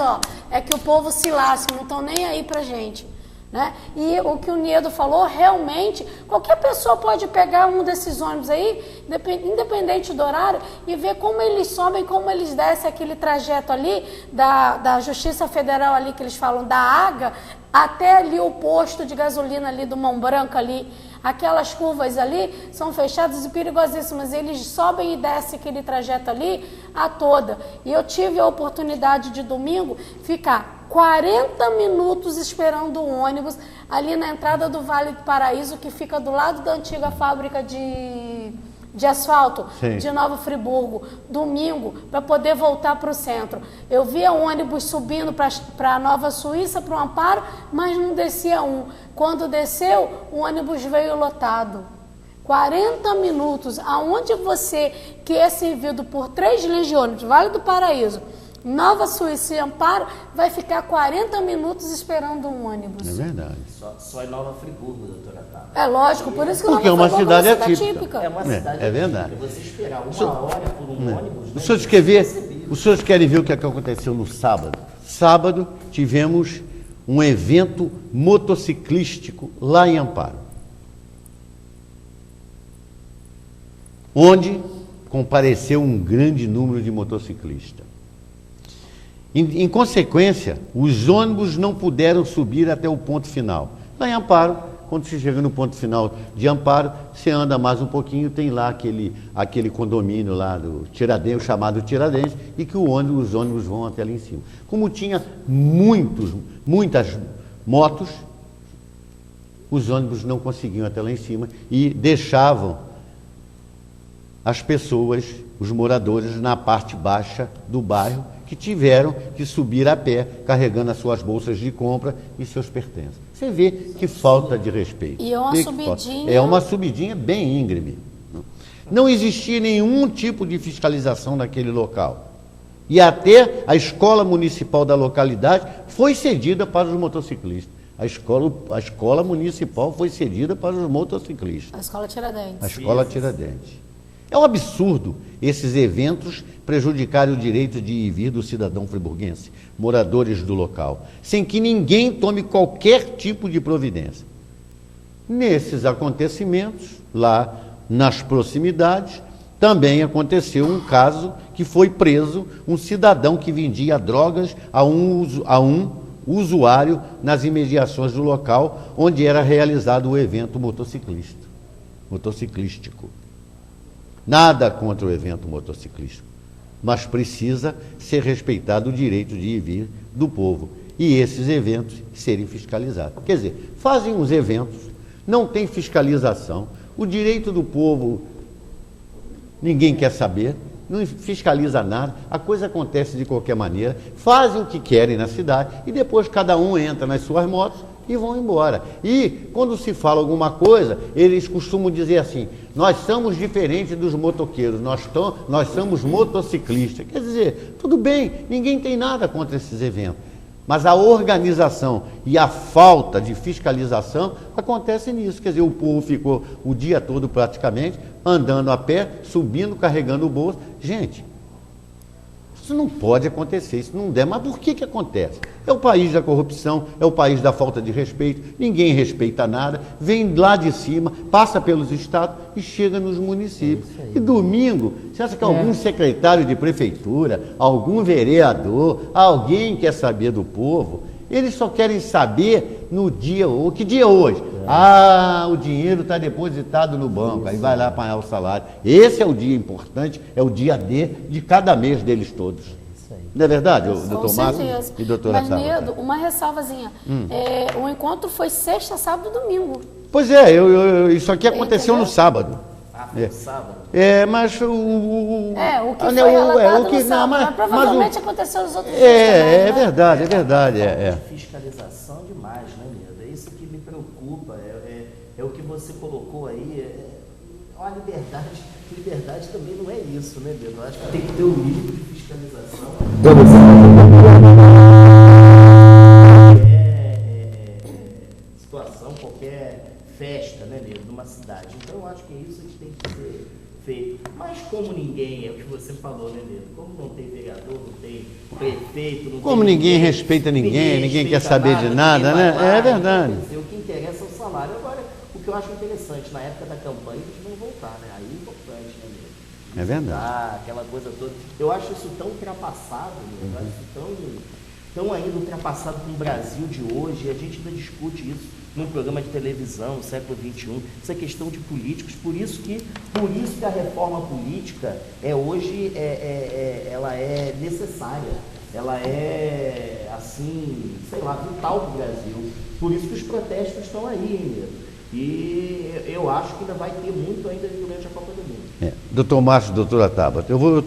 E: é que o povo se lasque, não estão nem aí pra gente. Né? E o que o Niedo falou, realmente, qualquer pessoa pode pegar um desses ônibus aí, independente do horário, e ver como eles sobem, como eles descem aquele trajeto ali, da Justiça Federal ali, que eles falam, da AGA, até ali o posto de gasolina ali do Mão Branca ali, Aquelas curvas ali são fechadas e perigosíssimas. Eles sobem e descem aquele trajeto ali a toda. E eu tive a oportunidade de domingo ficar 40 minutos esperando o ônibus ali na entrada do Vale do Paraíso, que fica do lado da antiga fábrica de asfalto, sim, de Nova Friburgo, domingo, para poder voltar para o centro. Eu via um ônibus subindo para Nova Suíça, para o Amparo, mas não descia um. Quando desceu, o ônibus veio lotado. 40 minutos, aonde você, que é servido por 3 linhas de ônibus, Vale do Paraíso, Nova Suíça e Amparo, vai ficar 40 minutos esperando um ônibus.
C: É verdade.
F: Só em Nova Friburgo, doutora Tata.
E: É lógico, por isso que
C: porque
E: Nova
C: Friburgo é uma cidade
F: típica. É uma cidade
C: é verdade.
F: típica. Você esperar uma hora por um ônibus...
C: Os senhores querem ver o que aconteceu no sábado? Sábado tivemos um evento motociclístico lá em Amparo, onde compareceu um grande número de motociclistas. Em consequência, os ônibus não puderam subir até o ponto final. Lá em Amparo, quando se chega no ponto final de Amparo, você anda mais um pouquinho, tem lá aquele condomínio lá do Tiradentes, chamado Tiradentes, e que os ônibus vão até lá em cima. Como tinha muitas motos, os ônibus não conseguiam até lá em cima e deixavam as pessoas, os moradores, na parte baixa do bairro, que tiveram que subir a pé, carregando as suas bolsas de compra e seus pertences. Você vê que falta de respeito.
E: E é uma subidinha...
C: É uma subidinha bem íngreme. Não existia nenhum tipo de fiscalização naquele local. E até a escola municipal da localidade foi cedida para os motociclistas. A escola municipal foi cedida para os motociclistas.
E: A escola Tiradentes.
C: A escola Tiradentes. É um absurdo esses eventos prejudicarem o direito de ir e vir do cidadão friburguense, moradores do local, sem que ninguém tome qualquer tipo de providência. Nesses acontecimentos, lá nas proximidades, também aconteceu um caso que foi preso um cidadão que vendia drogas a um usuário nas imediações do local onde era realizado o evento motociclístico. Nada contra o evento motociclístico, mas precisa ser respeitado o direito de ir e vir do povo e esses eventos serem fiscalizados. Quer dizer, fazem uns eventos, não tem fiscalização, o direito do povo ninguém quer saber, não fiscaliza nada, a coisa acontece de qualquer maneira, fazem o que querem na cidade e depois cada um entra nas suas motos e vão embora. E quando se fala alguma coisa, eles costumam dizer assim: nós somos diferentes dos motoqueiros, nós somos motociclistas. Quer dizer, tudo bem, ninguém tem nada contra esses eventos, mas a organização e a falta de fiscalização acontece nisso. Quer dizer, o povo ficou o dia todo praticamente andando a pé, subindo, carregando o bolso. Gente, isso não pode acontecer, isso não deve. Mas por que acontece? É o país da corrupção, é o país da falta de respeito, ninguém respeita nada, vem lá de cima, passa pelos estados e chega nos municípios. E domingo, você acha que algum secretário de prefeitura, algum vereador, alguém quer saber do povo? Eles só querem saber no dia, que dia é hoje? O dinheiro está depositado no banco, aí vai lá apanhar o salário. Esse é o dia importante, é o dia D de cada mês deles todos. Não é verdade, doutor Márcio e doutora Tata?
E: Mas, Nedo, uma ressalvazinha. O encontro foi sexta, sábado e domingo.
C: Pois é, isso aqui aconteceu no sábado.
F: Foi sábado?
C: Mas
E: o que foi relatado no sábado, mas provavelmente aconteceu nos outros dias também,
C: é verdade, é verdade.
F: Fiscalização demais, né, Nedo? É isso que me preocupa, é o que você colocou aí. A liberdade também não é isso, né, Nedo? Eu acho que tem que ter um mínimo de fiscalização. Qualquer situação, qualquer festa, né, Nedo, numa cidade. Então eu acho que é isso que tem que ser feito. Mas como ninguém, é o que você falou, né, Nedo? Como não tem vereador, não tem prefeito, não
C: como
F: tem
C: ninguém respeita ninguém quer saber de nada, né? É verdade.
F: O que interessa é o salário. Agora, o que eu acho interessante, na época da campanha, eles vão voltar, né? Aí é importante, né, Nedo?
C: É verdade.
F: Aquela coisa toda. Eu acho isso tão ultrapassado, né? Eu acho isso tão ainda ultrapassado com o Brasil de hoje, e a gente ainda discute isso. num programa de televisão no século XXI. Isso é questão de políticos. Por isso que a reforma política hoje ela é necessária. Ela é, assim, sei lá, vital para o Brasil. Por isso que os protestos estão aí, mesmo. E eu acho que ainda vai ter muito ainda durante a Copa do Mundo.
C: Doutor Márcio, doutora Tabata, eu vou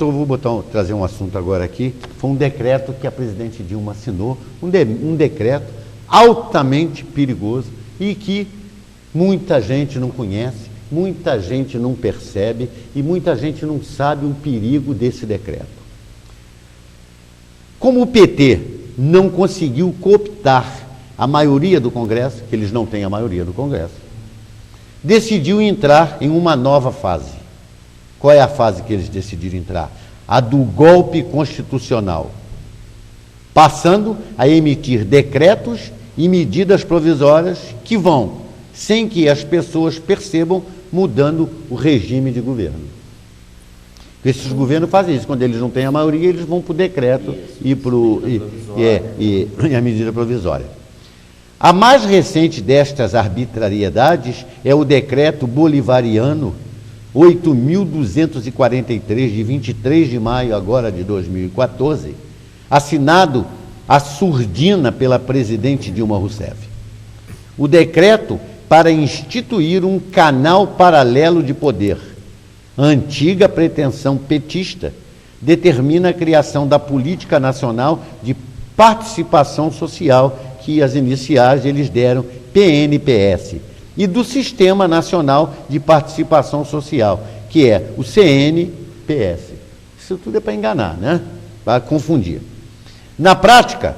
C: trazer um assunto agora aqui. Foi um decreto que a presidente Dilma assinou, um decreto altamente perigoso e que muita gente não conhece, muita gente não percebe e muita gente não sabe o perigo desse decreto. Como o PT não conseguiu cooptar a maioria do Congresso, que eles não têm a maioria do Congresso, decidiu entrar em uma nova fase. Qual é a fase que eles decidiram entrar? A do golpe constitucional, passando a emitir decretos e medidas provisórias que vão, sem que as pessoas percebam, mudando o regime de governo. Esses governos fazem isso, quando eles não têm a maioria, eles vão para o decreto e a medida provisória. A mais recente destas arbitrariedades é o decreto bolivariano 8.243, de 23 de maio agora de 2014, assinado à surdina pela presidente Dilma Rousseff. O decreto para instituir um canal paralelo de poder, a antiga pretensão petista, determina a criação da Política Nacional de Participação Social, que as iniciais eles deram PNPS, e do Sistema Nacional de Participação Social, que é o CNPS. Isso tudo é para enganar, né? Para confundir. Na prática,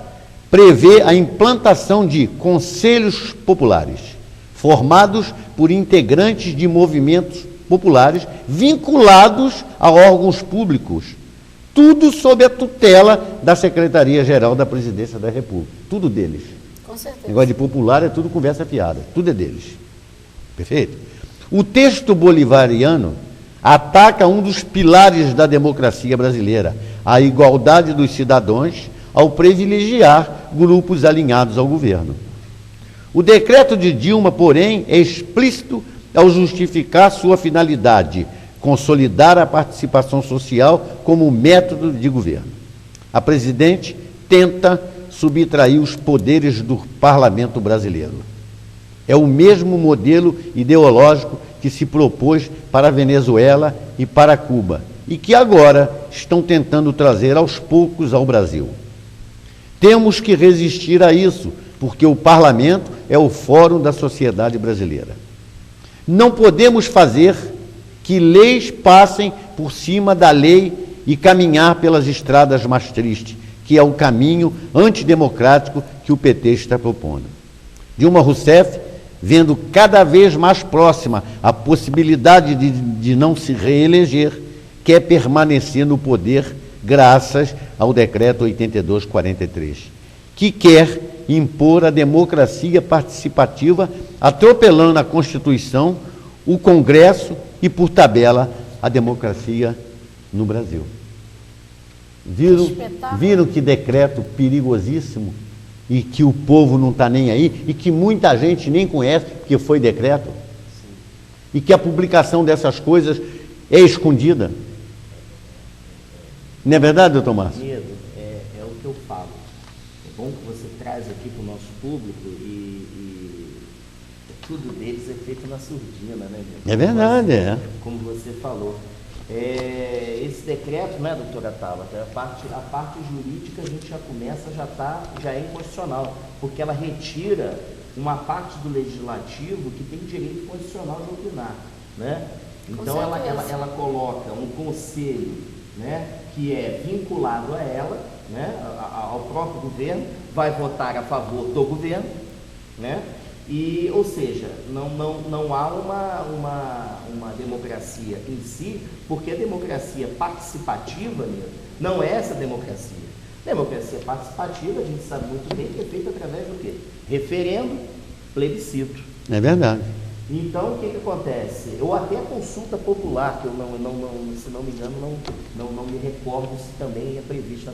C: prevê a implantação de conselhos populares, formados por integrantes de movimentos populares vinculados a órgãos públicos, tudo sob a tutela da Secretaria-Geral da Presidência da República, tudo deles.
E: Com certeza.
C: Negócio de popular é tudo conversa fiada, tudo é deles. Perfeito? O texto bolivariano ataca um dos pilares da democracia brasileira, a igualdade dos cidadãos, ao privilegiar grupos alinhados ao governo. O decreto de Dilma, porém, é explícito ao justificar sua finalidade, consolidar a participação social como método de governo. A presidente tenta subtrair os poderes do parlamento brasileiro. É o mesmo modelo ideológico que se propôs para a Venezuela e para Cuba, e que agora estão tentando trazer aos poucos ao Brasil. Temos que resistir a isso, porque o parlamento é o fórum da sociedade brasileira. Não podemos fazer que leis passem por cima da lei e caminhar pelas estradas mais tristes, que é o caminho antidemocrático que o PT está propondo. Dilma Rousseff, vendo cada vez mais próxima a possibilidade de não se reeleger, quer permanecer no poder graças ao decreto 8243, que quer impor a democracia participativa, atropelando a Constituição, o Congresso e, por tabela, a democracia no Brasil. Viram que decreto perigosíssimo e que o povo não está nem aí e que muita gente nem conhece porque foi decreto? E que a publicação dessas coisas é escondida. Não é verdade, doutor Márcio?
F: Medo é o que eu falo. É bom que você traz aqui para o nosso público e tudo deles é feito na surdina, né?
C: É verdade,
F: Como você falou. Esse decreto, né, doutora Tabata, a parte jurídica a gente já começa, já é inconstitucional, porque ela retira uma parte do legislativo que tem direito constitucional de opinar, né? Então ela coloca um conselho, né, que é vinculado a ela, né, ao próprio governo, vai votar a favor do governo, né? E, ou seja, não há uma democracia em si, porque a democracia participativa mesmo, não é essa democracia. Democracia participativa, a gente sabe muito bem que é feita através do quê? Referendo, plebiscito.
C: É verdade.
D: Então, o que acontece? Ou até a consulta popular, que eu se não me engano, não me recordo se também é previsto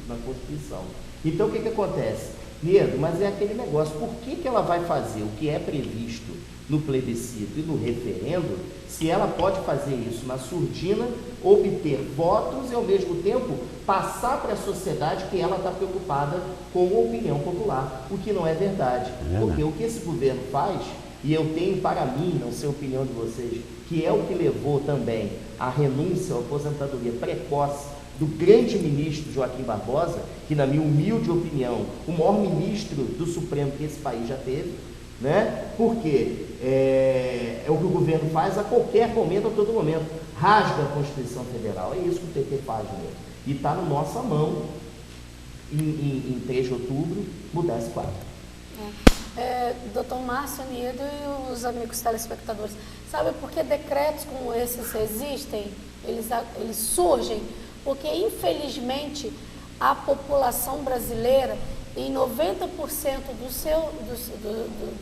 D: na Constituição. Então, o que acontece? Nedo, mas é aquele negócio, por que ela vai fazer o que é previsto no plebiscito e no referendo, se ela pode fazer isso na surdina, obter votos e, ao mesmo tempo, passar para a sociedade que ela está preocupada com a opinião popular, o que não é verdade. Porque o que esse governo faz, e eu tenho para mim, não sei a opinião de vocês, que é o que levou também à renúncia, à aposentadoria precoce do grande ministro Joaquim Barbosa, que, na minha humilde opinião, o maior ministro do Supremo que esse país já teve, né? Porque é o que o governo faz a qualquer momento, a todo momento, rasga a Constituição Federal. É isso que o PT faz mesmo. E está na nossa mão, em 3 de outubro, mudar esse quadro.
E: Doutor Márcio Niedo e os amigos telespectadores, sabe por que decretos como esses existem? Eles surgem porque, infelizmente, a população brasileira, em 90%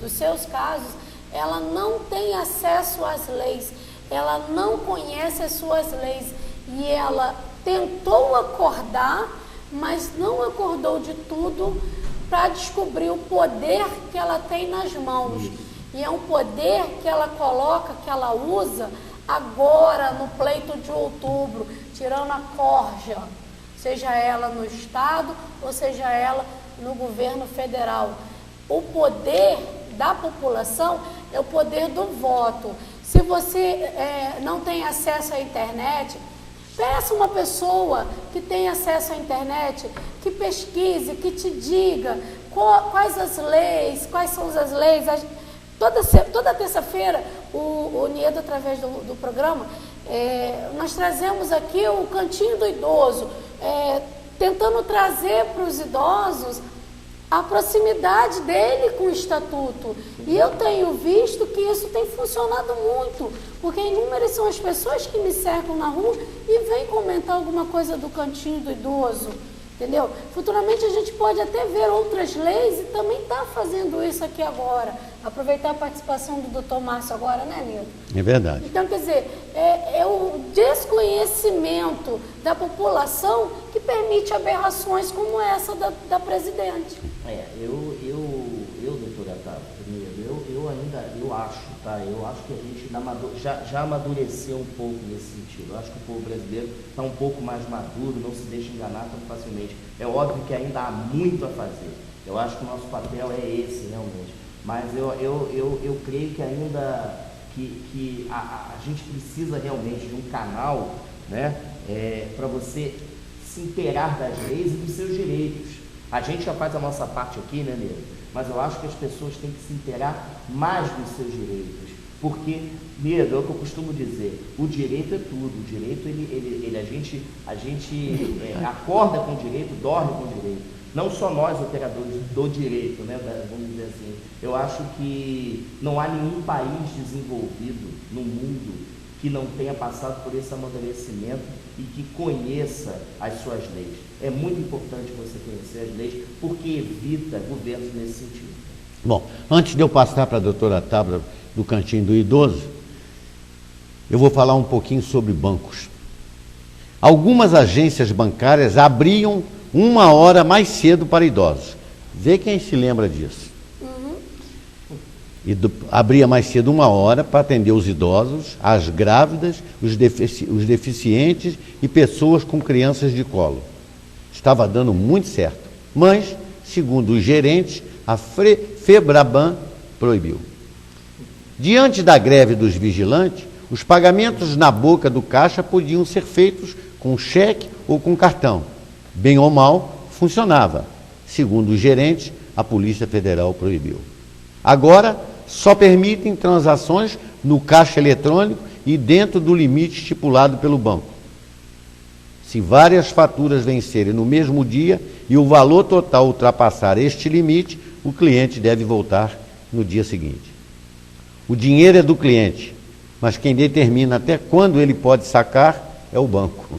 E: dos seus casos, ela não tem acesso às leis, ela não conhece as suas leis e ela tentou acordar, mas não acordou de tudo para descobrir o poder que ela tem nas mãos. E é um poder que ela coloca, que ela usa agora no pleito de outubro, tirando a corja, seja ela no Estado ou seja ela no governo federal. O poder da população é o poder do voto. Se você não tem acesso à internet, peça uma pessoa que tem acesso à internet, que pesquise, que te diga quais as leis, quais são as leis. Toda terça-feira, o Niedo, através do programa, nós trazemos aqui o Cantinho do Idoso, tentando trazer para os idosos a proximidade dele com o Estatuto. E eu tenho visto que isso tem funcionado muito, porque inúmeras são as pessoas que me cercam na rua e vêm comentar alguma coisa do Cantinho do Idoso, entendeu? Futuramente a gente pode até ver outras leis e também está fazendo isso aqui agora. Aproveitar a participação do doutor Márcio agora, né, Nildo?
C: É verdade.
E: Então, quer dizer, é o desconhecimento da população que permite aberrações como essa da presidente.
D: Doutora Tava, primeiro, eu acho, tá? Eu acho que a gente já amadureceu um pouco nesse sentido. Eu acho que o povo brasileiro está um pouco mais maduro, não se deixa enganar tão facilmente. É óbvio que ainda há muito a fazer. Eu acho que o nosso papel é esse, realmente. Mas eu creio que ainda que a gente precisa realmente de um canal, né, para você se inteirar das leis e dos seus direitos. A gente já faz a nossa parte aqui, né, Nilo? Mas eu acho que as pessoas têm que se inteirar mais dos seus direitos. Porque, Nilo, é o que eu costumo dizer, o direito é tudo. O direito, a gente acorda com o direito, dorme com o direito. Não só nós, operadores do direito, né, vamos dizer assim. Eu acho que não há nenhum país desenvolvido no mundo que não tenha passado por esse amadurecimento e que conheça as suas leis. É muito importante você conhecer as leis, porque evita governos nesse sentido.
C: Bom, antes de eu passar para a doutora Tabra do Cantinho do Idoso, eu vou falar um pouquinho sobre bancos. Algumas agências bancárias abriam 1 hora mais cedo para idosos. Vê quem se lembra disso. E abria mais cedo 1 hora para atender os idosos, as grávidas, os deficientes e pessoas com crianças de colo. Estava dando muito certo. Mas, segundo os gerentes, a FEBRABAN proibiu. Diante da greve dos vigilantes, os pagamentos na boca do caixa podiam ser feitos com cheque ou com cartão. Bem ou mal, funcionava. Segundo os gerentes, a Polícia Federal proibiu. Agora, só permitem transações no caixa eletrônico e dentro do limite estipulado pelo banco. Se várias faturas vencerem no mesmo dia e o valor total ultrapassar este limite, o cliente deve voltar no dia seguinte. O dinheiro é do cliente, mas quem determina até quando ele pode sacar é o banco.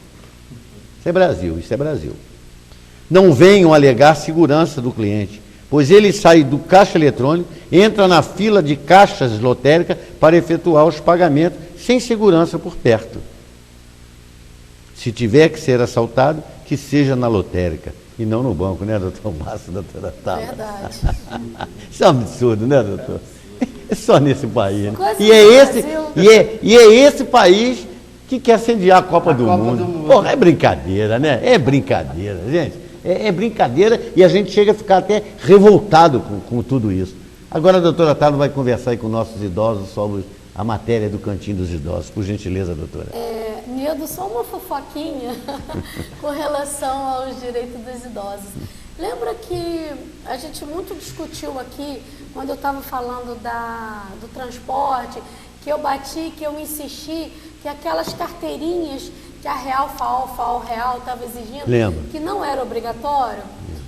C: Isso é Brasil, isso é Brasil. Não venham alegar segurança do cliente, pois ele sai do caixa eletrônico, entra na fila de caixas lotéricas para efetuar os pagamentos sem segurança por perto. Se tiver que ser assaltado, que seja na lotérica e não no banco, né, doutor Márcio, doutora Tala?
E: Verdade.
C: Isso é um absurdo, né, doutor? É só nesse país. Né?
E: Coisa
C: E é esse país que quer sediar a Copa do Mundo. Porra, é brincadeira, né? É brincadeira, gente. É brincadeira e a gente chega a ficar até revoltado com tudo isso. Agora a doutora Tala vai conversar aí com nossos idosos sobre a matéria do Cantinho dos Idosos. Por gentileza, doutora.
E: Nildo, só uma fofoquinha com relação aos direitos dos idosos. Lembra que a gente muito discutiu aqui, quando eu estava falando do transporte, que eu bati, que eu insisti, que aquelas carteirinhas que a FAO Real estava exigindo,
C: Lembro.
E: que não era obrigatório.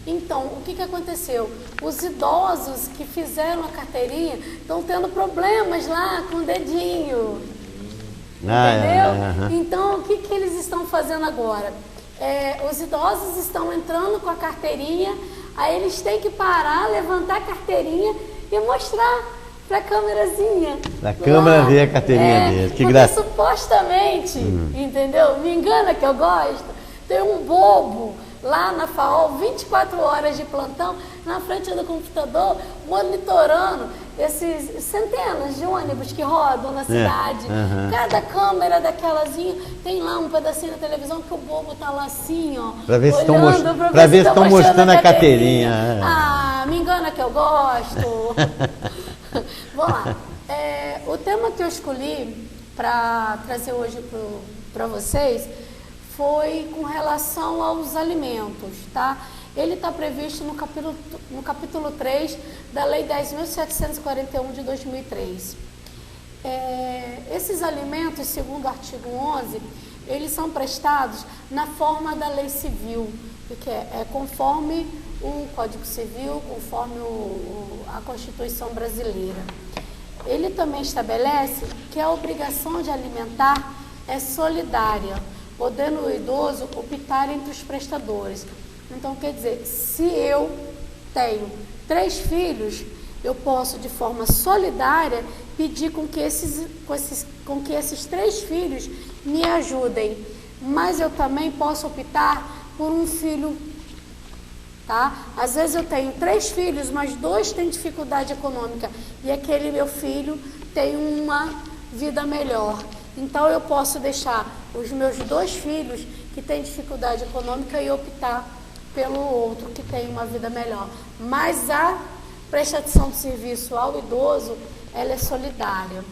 E: Então, o que aconteceu? Os idosos que fizeram a carteirinha estão tendo problemas lá com o dedinho. Entendeu? Então, o que eles estão fazendo agora? Os idosos estão entrando com a carteirinha, aí eles têm que parar, levantar a carteirinha e mostrar para a câmerazinha.
C: Para a câmera ver a carteirinha dele. Que
E: porque supostamente, entendeu? Me engana que eu gosto, tem um bobo lá na FAO, 24 horas de plantão, na frente do computador, monitorando esses centenas de ônibus que rodam na cidade. Cada câmera daquelazinha tem lá um pedacinho da televisão que o bobo tá lá assim, ó.
C: Para ver se estão mostrando a carteirinha.
E: Ah, me engana que eu gosto. Vamos lá. O tema que eu escolhi para trazer hoje para vocês foi com relação aos alimentos, tá? Ele está previsto no capítulo 3 da Lei 10.741 de 2003. Esses alimentos, segundo o artigo 11, eles são prestados na forma da lei civil, que é conforme o Código Civil, conforme a Constituição brasileira. Ele também estabelece que a obrigação de alimentar é solidária, podendo o idoso optar entre os prestadores. Então, quer dizer, se eu tenho 3 filhos, eu posso, de forma solidária, pedir com que esses 3 filhos me ajudem. Mas eu também posso optar por um filho, tá? Às vezes eu tenho 3 filhos, mas 2 têm dificuldade econômica e aquele meu filho tem uma vida melhor. Então eu posso deixar os meus 2 filhos que têm dificuldade econômica e optar pelo outro que tem uma vida melhor. Mas a prestação de serviço ao idoso, ela é solidária.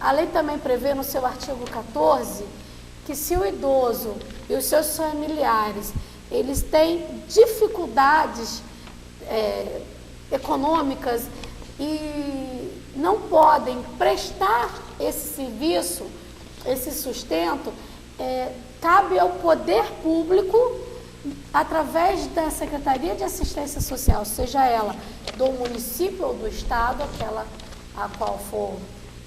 E: A lei também prevê no seu artigo 14 que se o idoso e os seus familiares eles têm dificuldades econômicas e não podem prestar esse serviço, esse sustento, cabe ao poder público, através da Secretaria de Assistência Social, seja ela do município ou do estado, aquela a qual for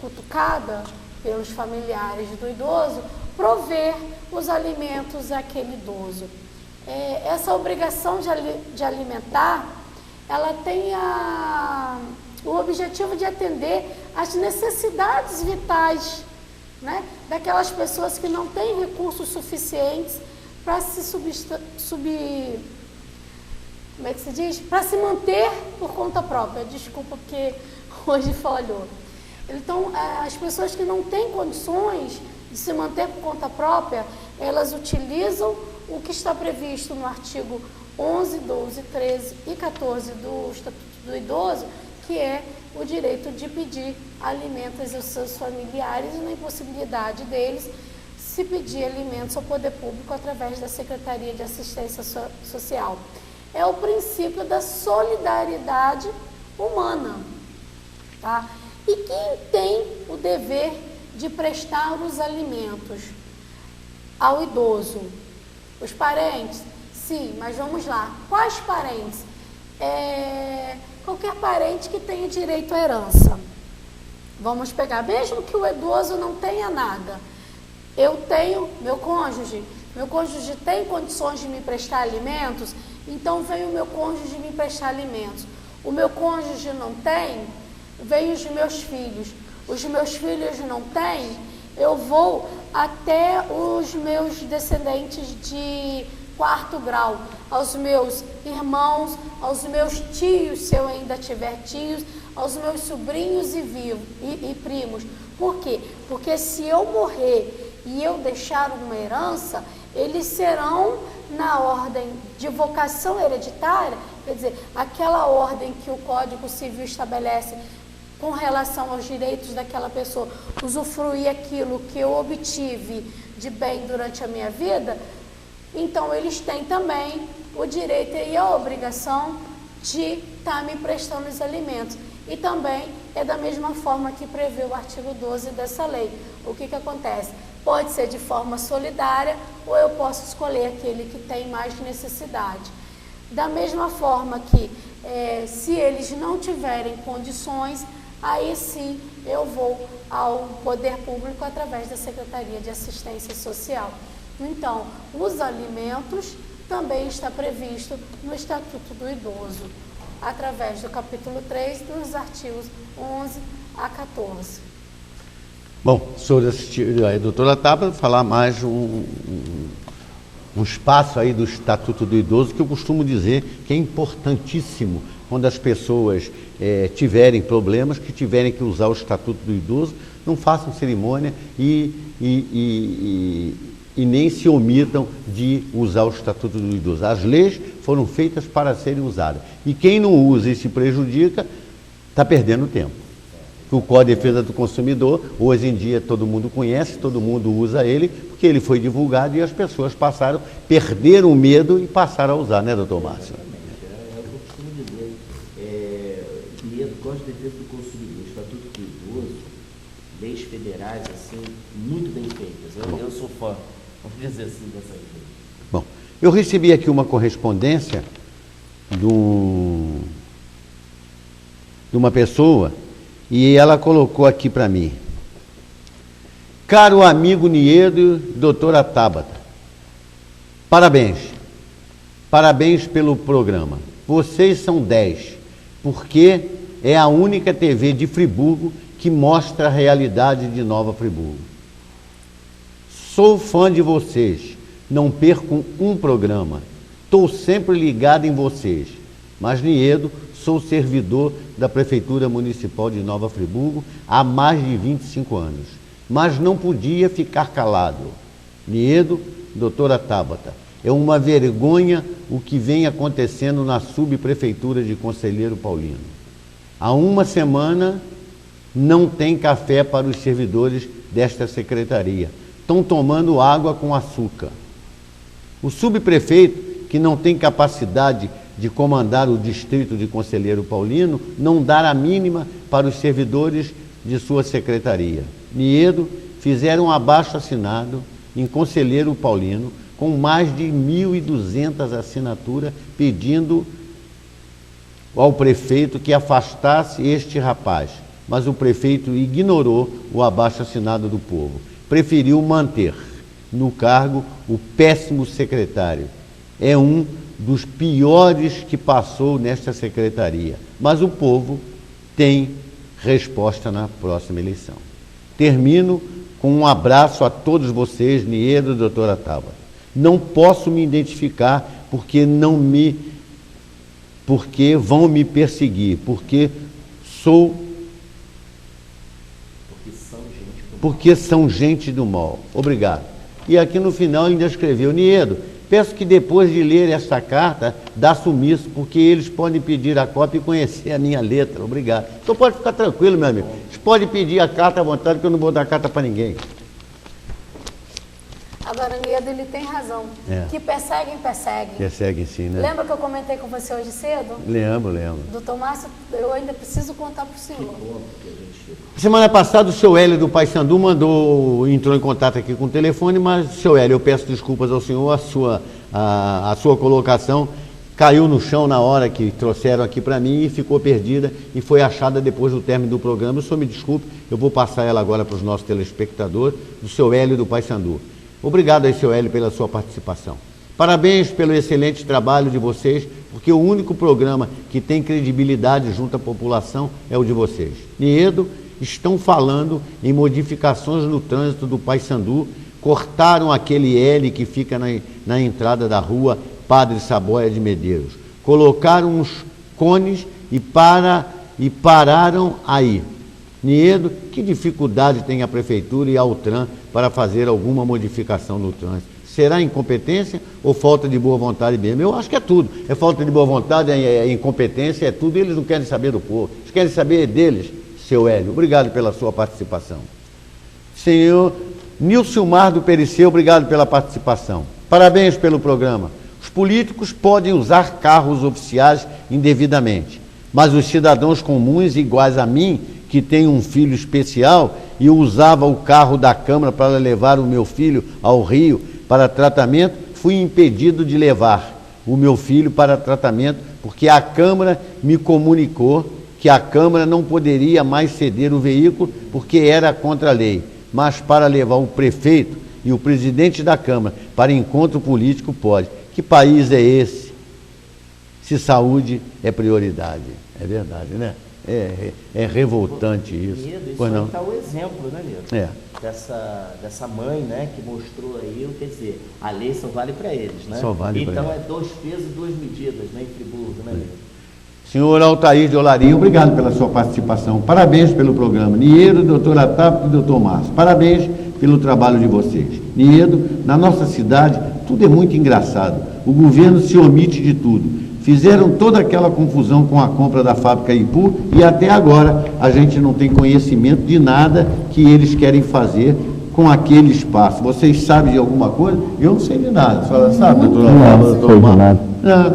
E: cutucada pelos familiares do idoso, prover os alimentos àquele idoso. Essa obrigação de alimentar, ela tem o objetivo de atender às necessidades vitais, né, daquelas pessoas que não têm recursos suficientes para para se manter por conta própria. Desculpa porque hoje falhou. Então, as pessoas que não têm condições de se manter por conta própria, elas utilizam o que está previsto no artigo 11, 12, 13 e 14 do Estatuto do Idoso, que é o direito de pedir alimentos aos seus familiares e na impossibilidade deles se pedir alimentos ao poder público através da Secretaria de Assistência Social. É o princípio da solidariedade humana, tá? E quem tem o dever de prestar os alimentos ao idoso? Os parentes? Sim, mas vamos lá. Quais parentes? Qualquer parente que tenha direito à herança. Vamos pegar, mesmo que o idoso não tenha nada. Eu tenho meu cônjuge tem condições de me prestar alimentos, Então vem o meu cônjuge me prestar alimentos. O meu cônjuge não tem, vem os meus filhos. Os meus filhos não têm, eu vou até os meus descendentes de 4º grau, aos meus irmãos, aos meus tios, se eu ainda tiver tios, aos meus sobrinhos e primos. Por quê? Porque se eu morrer e eu deixar uma herança, eles serão na ordem de vocação hereditária, quer dizer, aquela ordem que o Código Civil estabelece com relação aos direitos daquela pessoa, usufruir aquilo que eu obtive de bem durante a minha vida, então eles têm também o direito e a obrigação de estar me prestando os alimentos. E também é da mesma forma que prevê o artigo 12 dessa lei. O que acontece? Pode ser de forma solidária ou eu posso escolher aquele que tem mais necessidade. Da mesma forma que, se eles não tiverem condições, aí sim eu vou ao poder público através da Secretaria de Assistência Social. Então, os alimentos também está previsto no Estatuto do Idoso, através do capítulo 3, dos artigos 11 a 14.
C: Bom, o senhor assistiu a doutora Tabata falar mais um espaço aí do Estatuto do Idoso, que eu costumo dizer que é importantíssimo quando as pessoas tiverem problemas, que tiverem que usar o Estatuto do Idoso, não façam cerimônia e nem se omitam de usar o Estatuto do Idoso. As leis foram feitas para serem usadas. E quem não usa e se prejudica, está perdendo tempo. O Código de Defesa do Consumidor, hoje em dia todo mundo conhece, todo mundo usa ele, porque ele foi divulgado e as pessoas perderam o medo e passaram a usar, né, doutor Márcio?
D: É o que eu costumo dizer. Medo, Código de Defesa do Consumidor, Estatuto do Idoso, leis federais, assim, muito bem feitas. Eu sou fã, vamos dizer assim, dessa lei.
C: Bom, eu recebi aqui uma correspondência de uma pessoa e ela colocou aqui para mim: caro amigo Niedo, doutora Tabata, parabéns pelo programa, vocês são 10, porque é a única TV de Friburgo que mostra a realidade de Nova Friburgo. Sou fã de vocês, não perco um programa, estou sempre ligado em vocês, mas Niedo, sou servidor da Prefeitura Municipal de Nova Friburgo há mais de 25 anos, mas não podia ficar calado. Niedo, doutora Tabata, é uma vergonha o que vem acontecendo na subprefeitura de Conselheiro Paulino. Há uma semana não tem café para os servidores desta secretaria. Estão tomando água com açúcar. O subprefeito, que não tem capacidade de comandar o distrito de Conselheiro Paulino, não dá a mínima para os servidores de sua secretaria. Niedo fizeram um abaixo-assinado em Conselheiro Paulino, com mais de 1.200 assinaturas, pedindo ao prefeito que afastasse este rapaz. Mas o prefeito ignorou o abaixo-assinado do povo. Preferiu manter no cargo o péssimo secretário. É um dos piores que passou nesta secretaria. Mas o povo tem resposta na próxima eleição. Termino com um abraço a todos vocês, Niedo e doutora Tabata. Não posso me identificar porque vão me perseguir, porque são gente do mal. Obrigado. E aqui no final ainda escreveu: Niedo, peço que depois de ler esta carta, dá sumiço, porque eles podem pedir a cópia e conhecer a minha letra. Obrigado. Então pode ficar tranquilo, meu amigo. Vocês podem pedir a carta à vontade, que eu não vou dar carta para ninguém.
E: Agora, Niedo, ele tem razão. Que perseguem.
C: Perseguem sim, né?
E: Lembra que eu comentei com você hoje cedo?
C: Lembro.
E: Doutor Márcio, eu ainda preciso contar para o senhor.
C: Semana passada o seu Hélio do Paysandu entrou em contato aqui com o telefone, mas, seu Hélio, eu peço desculpas ao senhor, a sua colocação caiu no chão na hora que trouxeram aqui para mim e ficou perdida e foi achada depois do término do programa. O senhor me desculpe, eu vou passar ela agora para os nossos telespectadores, do seu Hélio do Paysandu. Obrigado aí, seu Hélio, pela sua participação. Parabéns pelo excelente trabalho de vocês, porque o único programa que tem credibilidade junto à população é o de vocês. Niedo, estão falando em modificações no trânsito do Paissandu, cortaram aquele L que fica na entrada da rua Padre Saboia de Medeiros, colocaram uns cones e pararam aí. Niedo, que dificuldade tem a Prefeitura e a Altran para fazer alguma modificação no trânsito? Será incompetência ou falta de boa vontade mesmo? Eu acho que é tudo. É falta de boa vontade, é incompetência, é tudo. Eles não querem saber do povo, eles querem saber deles, seu Hélio. Obrigado pela sua participação. Senhor Nilcimar do Periceu, obrigado pela participação. Parabéns pelo programa. Os políticos podem usar carros oficiais indevidamente, mas os cidadãos comuns, iguais a mim, que tem um filho especial, e eu usava o carro da Câmara para levar o meu filho ao Rio para tratamento, fui impedido de levar o meu filho para tratamento, porque a Câmara me comunicou que a Câmara não poderia mais ceder o veículo, porque era contra a lei, mas para levar o prefeito e o presidente da Câmara para encontro político pode. Que país é esse, se saúde é prioridade? É verdade, né? É revoltante isso.
D: Niedo, isso
C: pois não?
D: está o exemplo, né, Niedo?
C: É.
D: Dessa mãe, né, que mostrou aí, quer dizer, a lei só vale para eles, né?
C: Só vale
D: então
C: para
D: é 2 pesos e 2 medidas, né, em Friburgo, né, Niedo?
C: Senhor Altair de Olaria, obrigado pela sua participação. Parabéns pelo programa. Niedo, doutor Atapo e doutor Márcio, parabéns pelo trabalho de vocês. Niedo, na nossa cidade, tudo é muito engraçado. O governo se omite de tudo. Fizeram toda aquela confusão com a compra da fábrica Ipu e até agora a gente não tem conhecimento de nada que eles querem fazer com aquele espaço. Vocês sabem de alguma coisa? Eu não sei de nada. A senhora sabe, doutora?
D: Não sei de nada.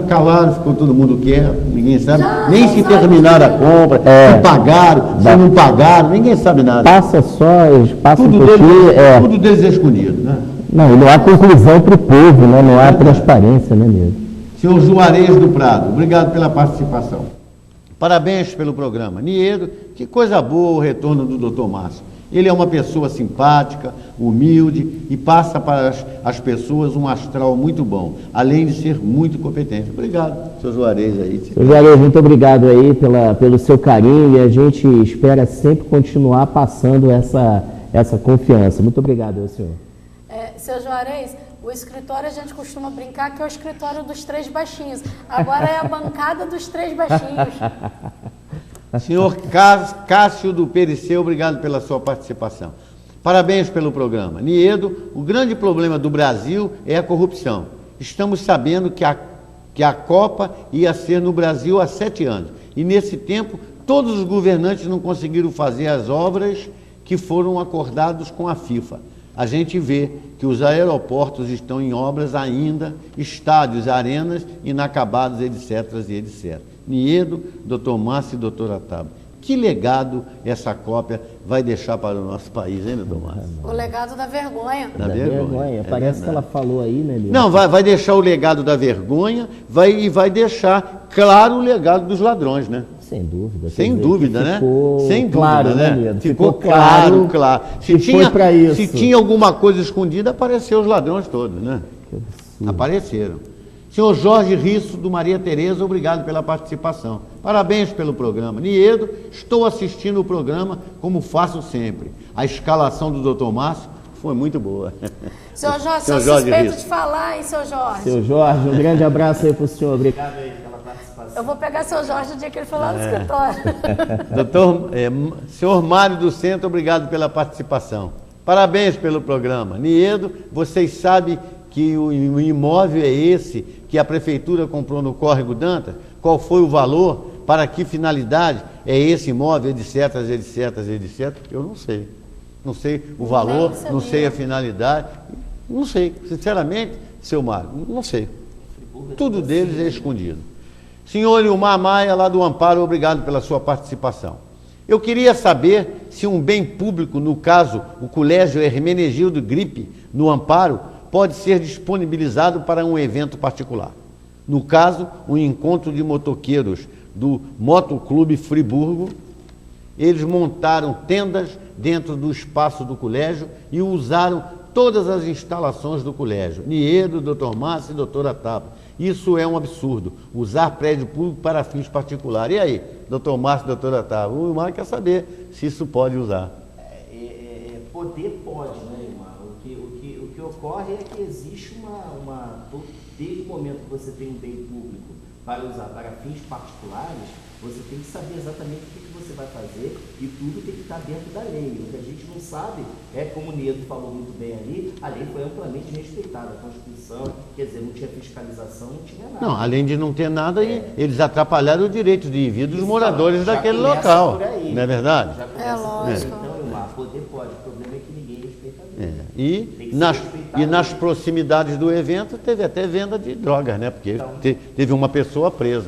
C: Calaram, ficou todo mundo quieto, ninguém sabe. Nem se terminaram a compra, se pagaram, se não pagaram, ninguém sabe nada.
D: Passa só, eles passam
C: Tudo
D: por
C: deles, tudo deles é escondido, né?
D: Não, e não há conclusão para o povo, né? Não há transparência, né, Niedo?
C: Senhor Juarez do Prado, obrigado pela participação. Parabéns pelo programa. Niedo, que coisa boa o retorno do doutor Márcio. Ele é uma pessoa simpática, humilde e passa para as pessoas um astral muito bom, além de ser muito competente. Obrigado, senhor Juarez aí.
D: Senhor Juarez, muito obrigado aí pelo seu carinho e a gente espera sempre continuar passando essa confiança. Muito obrigado, senhor.
E: Seu Juarez, o escritório a gente costuma brincar que é o escritório dos 3 baixinhos. Agora é a bancada dos 3 baixinhos.
C: Senhor Cássio do Periceu, obrigado pela sua participação. Parabéns pelo programa. Niedo, o grande problema do Brasil é a corrupção. Estamos sabendo que a Copa ia ser no Brasil há 7 anos. E nesse tempo, todos os governantes não conseguiram fazer as obras que foram acordados com a FIFA. A gente vê que os aeroportos estão em obras ainda, estádios, arenas inacabados, etc. e etc. Niedo, doutor Márcio e doutor Atabo, que legado essa cópia vai deixar para o nosso país, hein, doutor Márcio?
E: O legado da vergonha.
C: Da vergonha.
D: Parece que ela falou aí, né, Niedo?
C: Não, vai deixar o legado da vergonha e vai deixar claro o legado dos ladrões, né?
D: Sem dúvida.
C: Sem dúvida, né? Sem dúvida,
D: claro,
C: né?
D: Niedo?
C: Ficou claro. Se
D: isso.
C: tinha alguma coisa escondida, apareceram os ladrões todos, né? Apareceram. Senhor Jorge Risso, do Maria Tereza, obrigado pela participação. Parabéns pelo programa. Niedo, estou assistindo o programa como faço sempre. A escalação do Dr. Márcio foi muito boa.
E: Senhor Jorge, sou suspeito de falar, hein, seu Jorge?
D: Seu Jorge, um grande abraço aí para o senhor. Obrigado aí pela participação.
E: Eu vou pegar seu Jorge no dia que ele for lá no escritório.
C: Senhor Mário do Centro, obrigado pela participação. Parabéns pelo programa. Niedo, vocês sabem que o imóvel é esse que a Prefeitura comprou no Córrego Dantas? Qual foi o valor? Para que finalidade é esse imóvel, etc, etc, etc? Eu não sei. Não sei o valor, não sei a finalidade. Não sei, sinceramente, seu Mário, não sei. Tudo deles é escondido. Senhor Ilmar Maia, lá do Amparo, obrigado pela sua participação. Eu queria saber se um bem público, no caso, o Colégio Hermenegildo Gripe, no Amparo, pode ser disponibilizado para um evento particular. No caso, um encontro de motoqueiros do Motoclube Friburgo. Eles montaram tendas dentro do espaço do colégio e usaram todas as instalações do colégio. Niedo, Dr. Márcio e doutora Taba. Isso é um absurdo, usar prédio público para fins particulares. E aí, Dr. Márcio e doutora Taba? O Ilmar quer saber se isso pode usar.
D: Poder pode, né, Ilmar? O que ocorre é que existe desde o momento que você tem um bem público para usar para fins particulares, você tem que saber exatamente o que você vai fazer e tudo tem que estar dentro da lei. O que a gente não sabe é, como o Niedo falou muito bem ali, a lei foi amplamente respeitada, a Constituição, quer dizer, não tinha fiscalização, não tinha nada.
C: Não, além de não ter nada, eles atrapalharam o direito de vida dos moradores daquele local, não é verdade?
E: É lógico.
D: Então, Ilmar, poder pode, o problema é que ninguém respeita a lei.
C: E nas proximidades do evento teve até venda de drogas, né? Porque teve uma pessoa presa.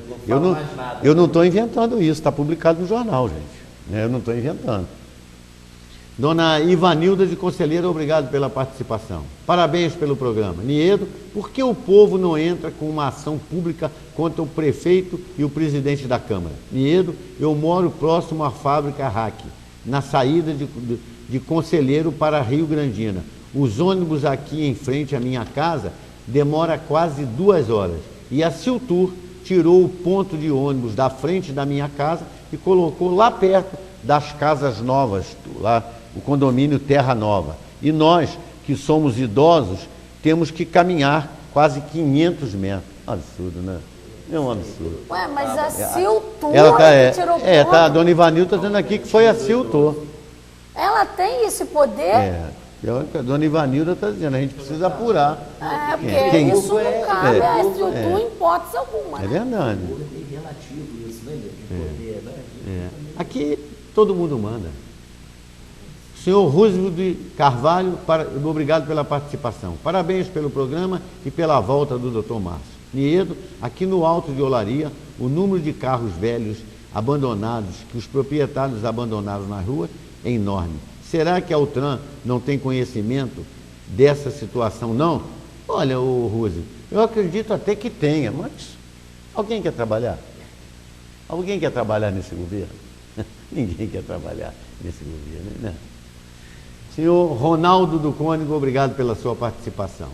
C: Eu não estou inventando isso, está publicado no jornal, gente. Eu não estou inventando. Dona Ivanilda de Conselheira, obrigado pela participação. Parabéns pelo programa. Niedo, por que o povo não entra com uma ação pública contra o prefeito e o presidente da Câmara? Niedo, eu moro próximo à fábrica RAC, na saída de Conselheiro para Rio Grandina. Os ônibus aqui em frente à minha casa demora quase 2 horas. E a Siltur tirou o ponto de ônibus da frente da minha casa e colocou lá perto das casas novas, lá o condomínio Terra Nova. E nós, que somos idosos, temos que caminhar quase 500 metros. Absurdo, né? É um absurdo.
E: Ué, mas a Siltur tirou o ponto?
C: A dona Ivanilda está dizendo aqui que foi a Siltur.
E: Ela tem esse poder?
C: A dona Ivanilda está dizendo, a gente precisa apurar.
E: Porque isso não cabe a Siltur em hipótese alguma.
C: É verdade.
D: É relativo isso, né, poder, né?
C: Aqui todo mundo manda. Senhor Roosevelt de Carvalho, obrigado pela participação. Parabéns pelo programa e pela volta do Dr. Márcio. Niedo, aqui no Alto de Olaria, o número de carros velhos abandonados, que os proprietários abandonaram na rua, é enorme. Será que a Altran não tem conhecimento dessa situação, não? Olha, o Roosevelt, eu acredito até que tenha, mas alguém quer trabalhar? Alguém quer trabalhar nesse governo? Ninguém quer trabalhar nesse governo, né? Senhor Ronaldo do Cônigo, obrigado pela sua participação.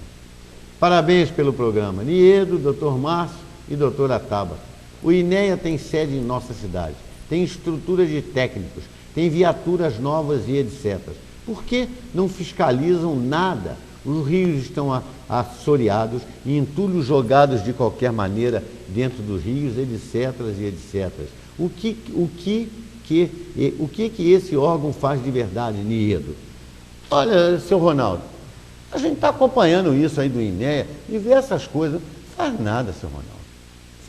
C: Parabéns pelo programa. Niedo, Dr. Márcio e doutora Taba. O INEA tem sede em nossa cidade, tem estrutura de técnicos, tem viaturas novas e etc. Por que não fiscalizam nada? Os rios estão assoreados e entulhos jogados de qualquer maneira dentro dos rios, etc. e etc. O que esse órgão faz de verdade, Niedo? Olha, seu Ronaldo, a gente está acompanhando isso aí do INEA, diversas coisas. Não faz nada, seu Ronaldo.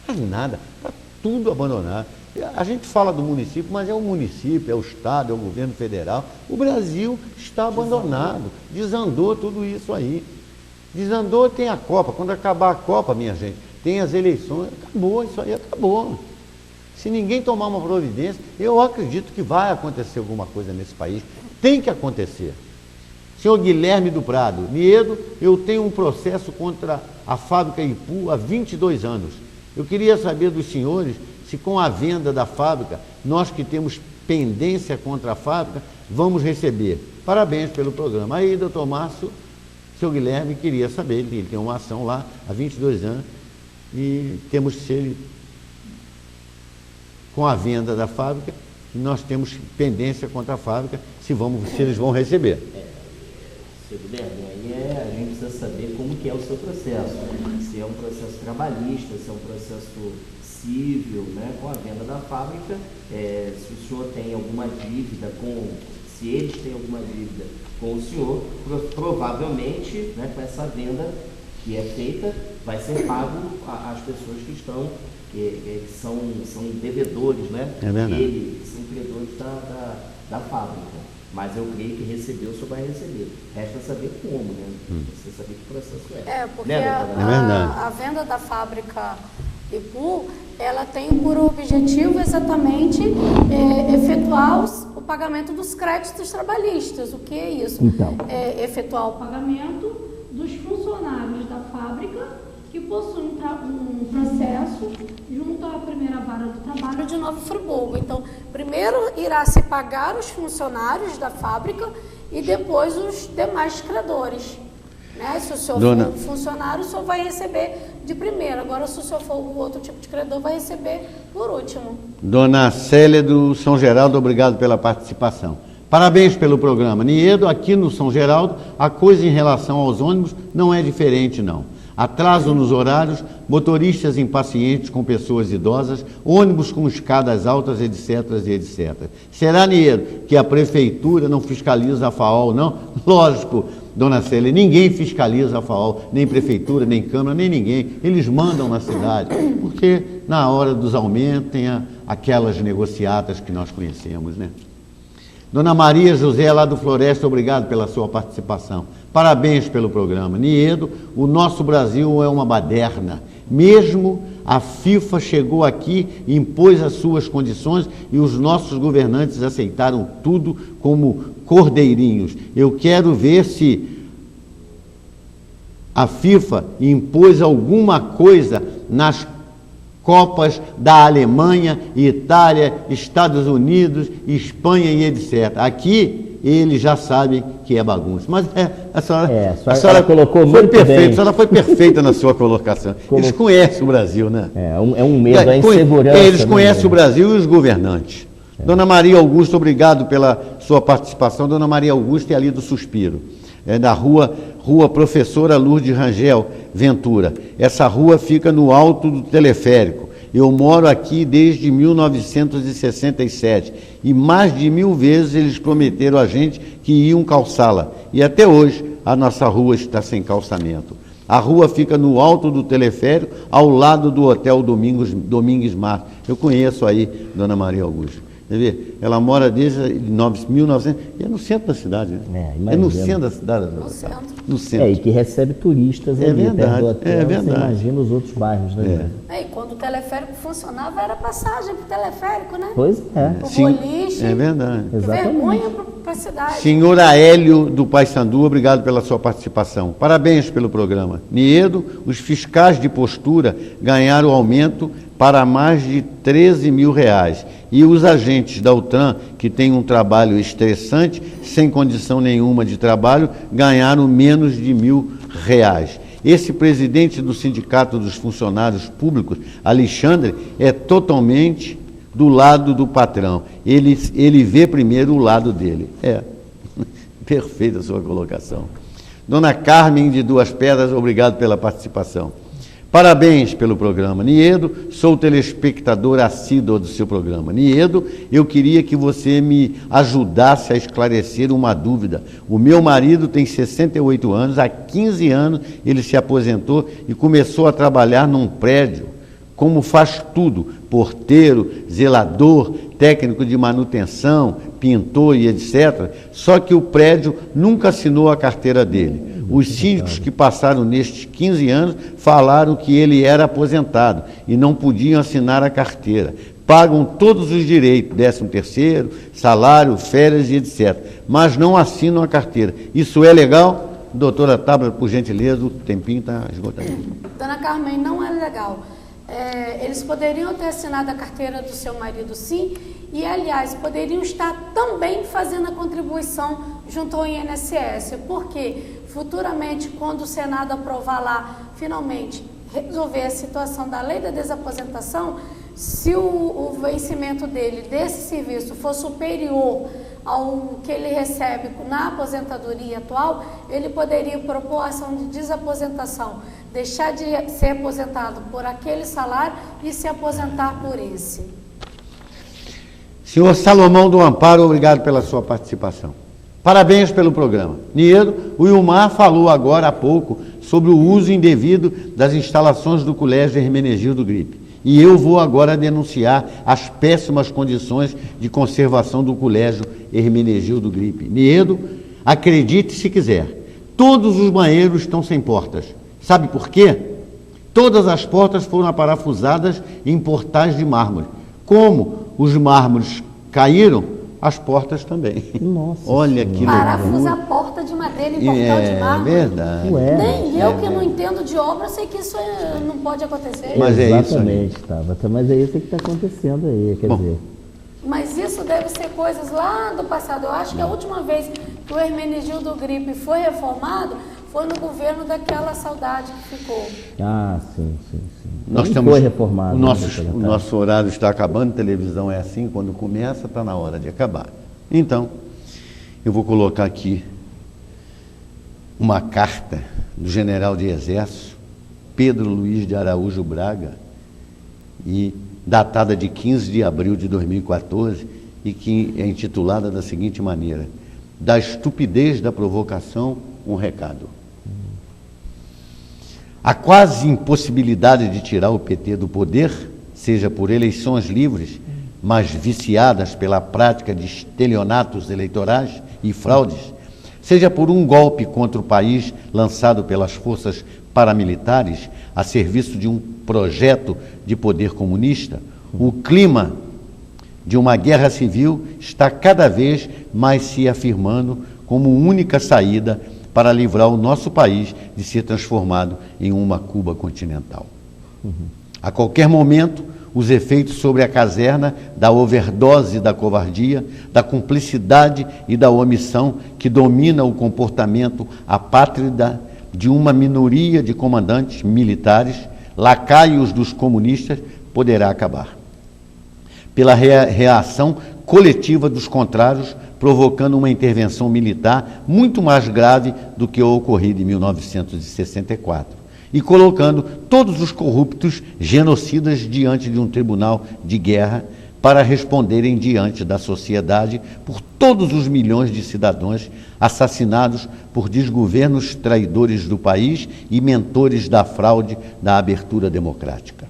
C: Não faz nada. Está tudo abandonado. A gente fala do município, mas é o município, é o Estado, é o governo federal. O Brasil está abandonado. Desandou tudo isso aí. Desandou, tem a Copa. Quando acabar a Copa, minha gente, tem as eleições. Acabou, isso aí acabou. Se ninguém tomar uma providência, eu acredito que vai acontecer alguma coisa nesse país. Tem que acontecer. Senhor Guilherme do Prado, Niedo, eu tenho um processo contra a fábrica Ipu há 22 anos. Eu queria saber dos senhores se com a venda da fábrica, nós que temos pendência contra a fábrica, vamos receber. Parabéns pelo programa. Aí, doutor Márcio, seu Guilherme queria saber, ele tem uma ação lá há 22 anos e temos que ser com a venda da fábrica, nós temos pendência contra a fábrica, se eles vão receber.
D: Seu Guilherme, aí a gente precisa saber como que é o seu processo, se é um processo trabalhista, se é um processo civil, né, com a venda da fábrica, se o senhor tem alguma dívida se eles têm alguma dívida com o senhor, provavelmente, né, com essa venda que é feita, vai ser pago às pessoas que estão, que são devedores, né?
C: É verdade.
D: Eles são credores da fábrica. Mas eu creio que recebeu, o senhor vai receber. Resta saber como, né? Você saber que processo é.
E: Porque
C: né,
E: a venda da fábrica Ipu, ela tem por objetivo exatamente efetuar o pagamento dos créditos trabalhistas. O que é isso?
D: Então.
E: Efetuar o pagamento dos funcionários da fábrica que possui um processo junto à primeira vara do trabalho de Nova Friburgo. Então, primeiro irá se pagar os funcionários da fábrica e depois os demais credores. Né? Se o senhor for funcionário, o senhor vai receber de primeiro. Agora, se o senhor for outro tipo de credor, vai receber por último.
C: Dona Célia do São Geraldo, obrigado pela participação. Parabéns pelo programa. Niedo, aqui no São Geraldo, a coisa em relação aos ônibus não é diferente, não. Atraso nos horários, motoristas impacientes com pessoas idosas, ônibus com escadas altas, etc, etc. Será, Niedo, que a prefeitura não fiscaliza a FAOL, não? Lógico, Dona Célia, ninguém fiscaliza a FAOL, nem prefeitura, nem Câmara, nem ninguém. Eles mandam na cidade, porque na hora dos aumentos tem aquelas negociatas que nós conhecemos, né? Dona Maria José, lá do Floresta, obrigado pela sua participação. Parabéns pelo programa. Niedo, o nosso Brasil é uma baderna. Mesmo a FIFA chegou aqui, impôs as suas condições e os nossos governantes aceitaram tudo como cordeirinhos. Eu quero ver se a FIFA impôs alguma coisa nas Copas da Alemanha, Itália, Estados Unidos, Espanha e etc. Aqui eles já sabem que é bagunça. Mas a senhora
D: colocou
C: foi
D: muito
C: perfeita,
D: bem.
C: a senhora foi perfeita na sua colocação. Eles conhecem o Brasil, né?
D: É um medo, a insegurança.
C: Eles conhecem
D: né?
C: o Brasil e os governantes. Dona Maria Augusta, obrigado pela sua participação. Dona Maria Augusta é ali do Suspiro. É da rua Professora Lourdes Rangel Ventura. Essa rua fica no alto do teleférico. Eu moro aqui desde 1967 e mais de 1000 vezes eles prometeram a gente que iam calçá-la. E até hoje a nossa rua está sem calçamento. A rua fica no alto do teleférico, ao lado do Hotel Domingues Mar. Eu conheço aí, Dona Maria Augusta. Quer ver? Ela mora desde 1900, e é no centro da cidade, né? É no centro da cidade. No centro.
D: E que recebe turistas ali,
C: verdade,
D: perto do hotel,
C: é verdade.
D: Você imagina os outros bairros, né?
E: E quando o teleférico funcionava, era passagem para o teleférico, né?
D: Pois é.
E: O boliche.
C: É verdade.
E: Que vergonha para a cidade.
C: Senhor Aélio do Paissandu, obrigado pela sua participação. Parabéns pelo programa. Niedo, os fiscais de postura ganharam aumento para mais de R$13 mil. E os agentes da UTRAN, que têm um trabalho estressante, sem condição nenhuma de trabalho, ganharam menos de R$1.000. Esse presidente do Sindicato dos Funcionários Públicos, Alexandre, é totalmente do lado do patrão. Ele vê primeiro o lado dele. Perfeita a sua colocação. Dona Carmen de Duas Pedras, obrigado pela participação. Parabéns pelo programa. Niedo, sou telespectador assíduo do seu programa. Niedo, eu queria que você me ajudasse a esclarecer uma dúvida. O meu marido tem 68 anos, há 15 anos ele se aposentou e começou a trabalhar num prédio, como faz tudo, porteiro, zelador, técnico de manutenção, pintor e etc. Só que o prédio nunca assinou a carteira dele. Os síndicos que passaram nestes 15 anos falaram que ele era aposentado e não podiam assinar a carteira. Pagam todos os direitos, 13º, salário, férias e etc. Mas não assinam a carteira. Isso é legal? Doutora Tábara, por gentileza, o tempinho está esgotado.
E: Dona Carmen, não é legal. Eles poderiam ter assinado a carteira do seu marido, sim, e, aliás, poderiam estar também fazendo a contribuição junto ao INSS, porque futuramente, quando o Senado aprovar lá, finalmente, resolver a situação da lei da desaposentação, se o vencimento dele, desse serviço, for superior ao que ele recebe na aposentadoria atual, ele poderia propor ação de desaposentação, deixar de ser aposentado por aquele salário e se aposentar por esse.
C: Senhor Salomão do Amparo, obrigado pela sua participação. Parabéns pelo programa. Niedo, o Ilmar falou agora há pouco sobre o uso indevido das instalações do Colégio Hermenegildo Gripe. E eu vou agora denunciar as péssimas condições de conservação do Colégio Hermenegildo Gripe. Niedo, acredite se quiser, todos os banheiros estão sem portas. Sabe por quê? Todas as portas foram aparafusadas em portais de mármore. Como os mármores caíram, as portas também.
D: Nossa.
C: Olha que
E: Parafusa a porta de madeira em portal de mármore.
C: É verdade.
E: Nem eu que não entendo de obra sei que isso não pode acontecer.
C: Mas é isso aí.
D: Exatamente, Tabata. Mas é isso que está acontecendo aí, quer dizer.
E: Mas isso deve ser coisas lá do passado. Eu acho que a última vez que o Hermenegildo Gripe foi reformado foi no governo daquela Saudade que ficou.
D: Ah, sim.
C: Nós
D: Não foi reformado.
C: O nosso horário está acabando, televisão é assim, quando começa está na hora de acabar. Então, eu vou colocar aqui uma carta do general de Exército, Pedro Luiz de Araújo Braga, e datada de 15 de abril de 2014, e que é intitulada da seguinte maneira: da estupidez da provocação, um recado. A quase impossibilidade de tirar o PT do poder, seja por eleições livres, mas viciadas pela prática de estelionatos eleitorais e fraudes, seja por um golpe contra o país lançado pelas forças paramilitares a serviço de um projeto de poder comunista, o clima de uma guerra civil está cada vez mais se afirmando como única saída para livrar o nosso país de ser transformado em uma Cuba continental. A qualquer momento, os efeitos sobre a caserna da overdose da covardia, da cumplicidade e da omissão que domina o comportamento apátrida de uma minoria de comandantes militares, lacaios dos comunistas, poderá acabar. Pela reação coletiva dos contrários, provocando uma intervenção militar muito mais grave do que o ocorrido em 1964, e colocando todos os corruptos genocidas diante de um tribunal de guerra para responderem diante da sociedade por todos os milhões de cidadãos assassinados por desgovernos traidores do país e mentores da fraude da abertura democrática.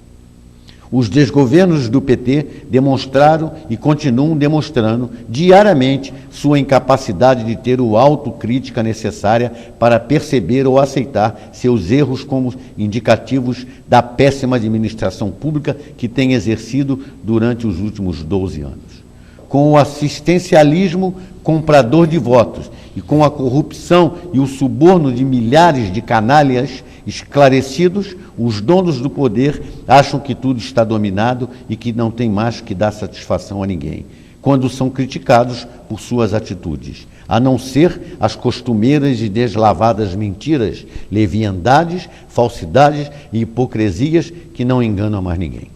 C: Os desgovernos do PT demonstraram e continuam demonstrando diariamente sua incapacidade de ter a autocrítica necessária para perceber ou aceitar seus erros como indicativos da péssima administração pública que tem exercido durante os últimos 12 anos. Com o assistencialismo comprador de votos e com a corrupção e o suborno de milhares de canalhas esclarecidos, os donos do poder acham que tudo está dominado e que não tem mais que dar satisfação a ninguém, quando são criticados por suas atitudes, a não ser as costumeiras e deslavadas mentiras, leviandades, falsidades e hipocrisias que não enganam mais ninguém.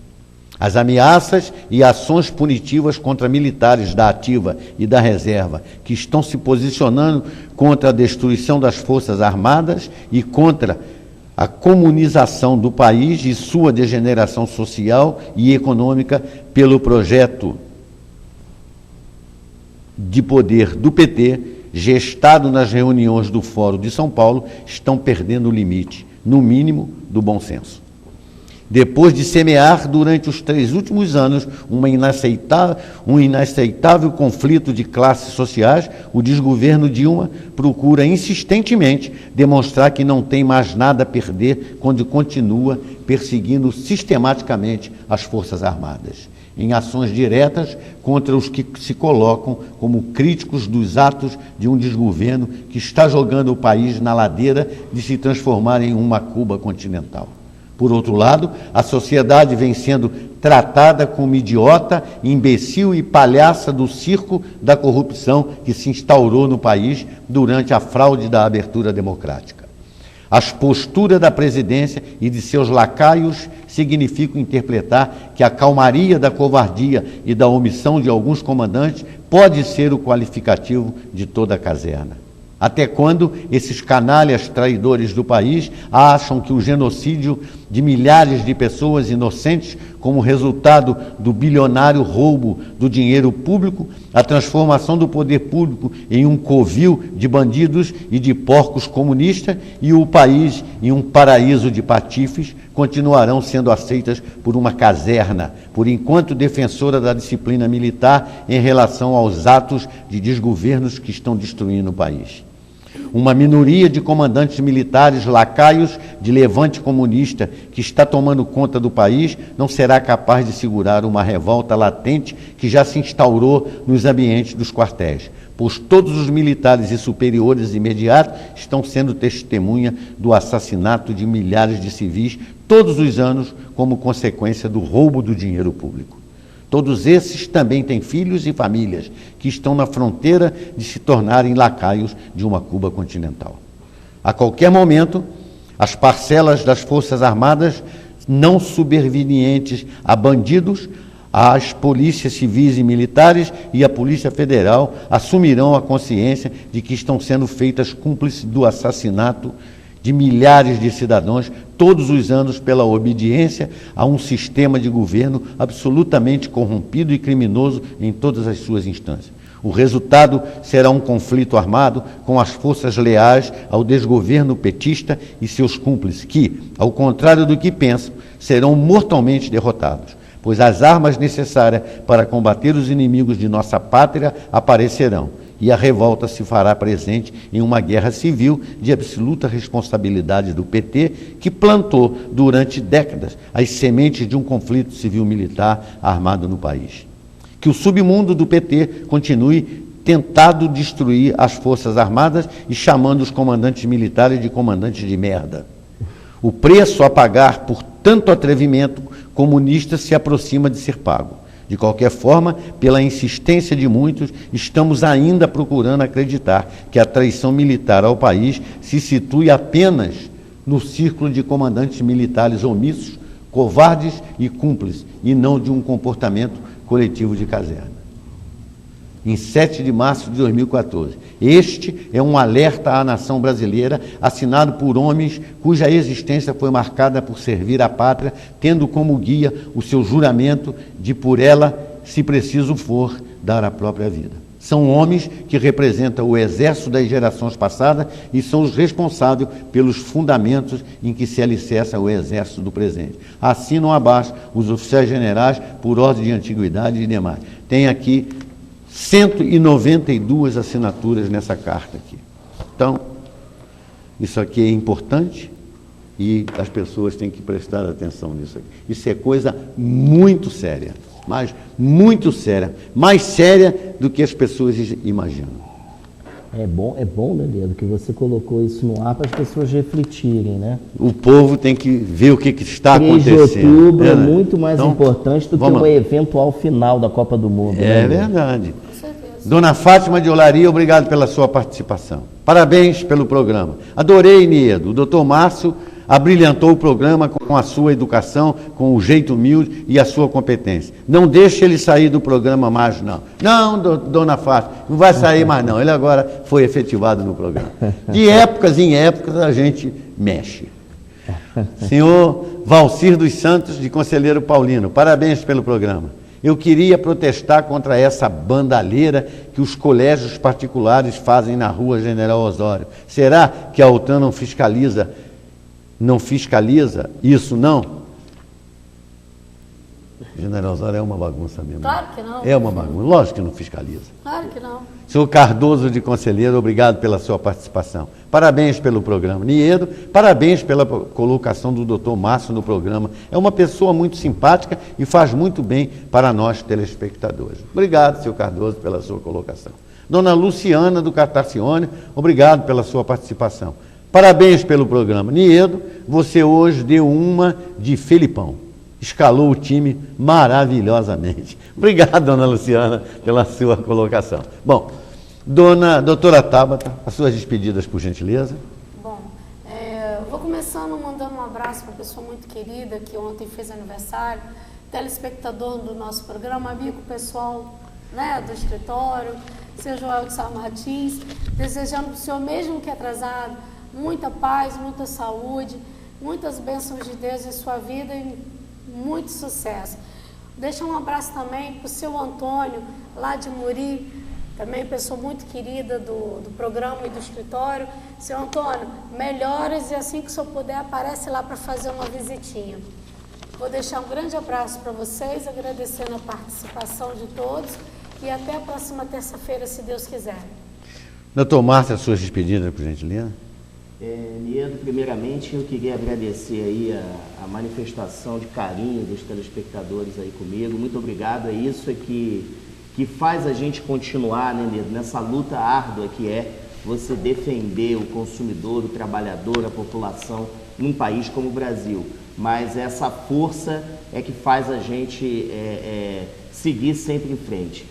C: As ameaças e ações punitivas contra militares da ativa e da reserva que estão se posicionando contra a destruição das forças armadas e contra a comunização do país e sua degeneração social e econômica pelo projeto de poder do PT, gestado nas reuniões do Fórum de São Paulo, estão perdendo o limite, no mínimo, do bom senso. Depois de semear durante os 3 últimos anos um inaceitável conflito de classes sociais, o desgoverno Dilma procura insistentemente demonstrar que não tem mais nada a perder quando continua perseguindo sistematicamente as Forças Armadas, em ações diretas contra os que se colocam como críticos dos atos de um desgoverno que está jogando o país na ladeira de se transformar em uma Cuba continental. Por outro lado, a sociedade vem sendo tratada como idiota, imbecil e palhaça do circo da corrupção que se instaurou no país durante a fraude da abertura democrática. As posturas da presidência e de seus lacaios significam interpretar que a calmaria da covardia e da omissão de alguns comandantes pode ser o qualificativo de toda a caserna. Até quando esses canalhas traidores do país acham que o genocídio de milhares de pessoas inocentes, como resultado do bilionário roubo do dinheiro público, a transformação do poder público em um covil de bandidos e de porcos comunistas e o país em um paraíso de patifes, continuarão sendo aceitas por uma caserna, por enquanto defensora da disciplina militar em relação aos atos de desgovernos que estão destruindo o país. Uma minoria de comandantes militares lacaios de levante comunista que está tomando conta do país não será capaz de segurar uma revolta latente que já se instaurou nos ambientes dos quartéis, pois todos os militares e superiores imediatos estão sendo testemunha do assassinato de milhares de civis todos os anos como consequência do roubo do dinheiro público. Todos esses também têm filhos e famílias que estão na fronteira de se tornarem lacaios de uma Cuba continental. A qualquer momento, as parcelas das Forças Armadas não subservientes a bandidos, as polícias civis e militares e a Polícia Federal assumirão a consciência de que estão sendo feitas cúmplices do assassinato de milhares de cidadãos todos os anos pela obediência a um sistema de governo absolutamente corrompido e criminoso em todas as suas instâncias. O resultado será um conflito armado com as forças leais ao desgoverno petista e seus cúmplices que, ao contrário do que pensam, serão mortalmente derrotados, pois as armas necessárias para combater os inimigos de nossa pátria aparecerão, e a revolta se fará presente em uma guerra civil de absoluta responsabilidade do PT, que plantou durante décadas as sementes de um conflito civil-militar armado no país. Que o submundo do PT continue tentando destruir as Forças Armadas e chamando os comandantes militares de comandantes de merda. O preço a pagar por tanto atrevimento comunista se aproxima de ser pago. De qualquer forma, pela insistência de muitos, estamos ainda procurando acreditar que a traição militar ao país se situe apenas no círculo de comandantes militares omissos, covardes e cúmplices, e não de um comportamento coletivo de caserna. Em 7 de março de 2014. Este é um alerta à nação brasileira, assinado por homens cuja existência foi marcada por servir à pátria, tendo como guia o seu juramento de, por ela, se preciso for, dar a própria vida. São homens que representam o exército das gerações passadas e são os responsáveis pelos fundamentos em que se alicerça o exército do presente. Assinam abaixo os oficiais generais por ordem de antiguidade e demais. Tem aqui 192 assinaturas nessa carta aqui. Então, isso aqui é importante e as pessoas têm que prestar atenção nisso aqui. Isso é coisa muito séria, mas muito séria, mais séria do que as pessoas imaginam.
D: É bom, né, Leandro, que você colocou isso no ar para as pessoas refletirem, né?
C: O povo tem que ver o que está
D: 3 de
C: acontecendo.
D: outubro é muito mais importante do que
C: vamos
D: um eventual final da Copa do Mundo.
C: É, né, verdade. Dona Fátima de Olaria, obrigado pela sua participação. Parabéns pelo programa. Adorei, Niedo. O doutor Márcio abrilhantou o programa com a sua educação, com o jeito humilde e a sua competência. Não deixe ele sair do programa mais, não. Não, dona Fátima, não vai sair mais, não. Ele agora foi efetivado no programa. De épocas em épocas a gente mexe. Senhor Valcir dos Santos, de Conselheiro Paulino, parabéns pelo programa. Eu queria protestar contra essa bandalheira que os colégios particulares fazem na Rua General Osório. Será que a OTAN não fiscaliza isso, não? General Osório é uma bagunça mesmo.
E: Claro que não.
C: É uma bagunça, lógico que não fiscaliza.
E: Claro que não.
C: Senhor Cardoso de Conselheiro, obrigado pela sua participação. Parabéns pelo programa. Niedo, parabéns pela colocação do doutor Márcio no programa. É uma pessoa muito simpática e faz muito bem para nós, telespectadores. Obrigado, senhor Cardoso, pela sua colocação. Dona Luciana do Cartacione, obrigado pela sua participação. Parabéns pelo programa. Niedo, você hoje deu uma de Felipão. Escalou o time maravilhosamente. Obrigado, dona Luciana, pela sua colocação. Bom, doutora Tabata, as suas despedidas, por gentileza.
E: Bom, vou começando mandando um abraço para uma pessoa muito querida que ontem fez aniversário, telespectador do nosso programa, amigo pessoal, né, do escritório, seu Joel de Sá Martins, desejando para o senhor, mesmo que atrasado, muita paz, muita saúde, muitas bênçãos de Deus em sua vida e muito sucesso. Deixa um abraço também para o seu Antônio, lá de Muri, também pessoa muito querida do programa e do escritório. Seu Antônio, melhoras e assim que o senhor puder, aparece lá para fazer uma visitinha. Vou deixar um grande abraço para vocês, agradecendo a participação de todos e até a próxima terça-feira, se Deus quiser.
C: Doutor Márcio, as suas despedidas, por gentileza.
D: Niedo, primeiramente eu queria agradecer aí a manifestação de carinho dos telespectadores aí comigo. Muito obrigado, é isso que faz a gente continuar, né, Niedo, nessa luta árdua que é você defender o consumidor, o trabalhador, a população num país como o Brasil. Mas essa força é que faz a gente seguir sempre em frente.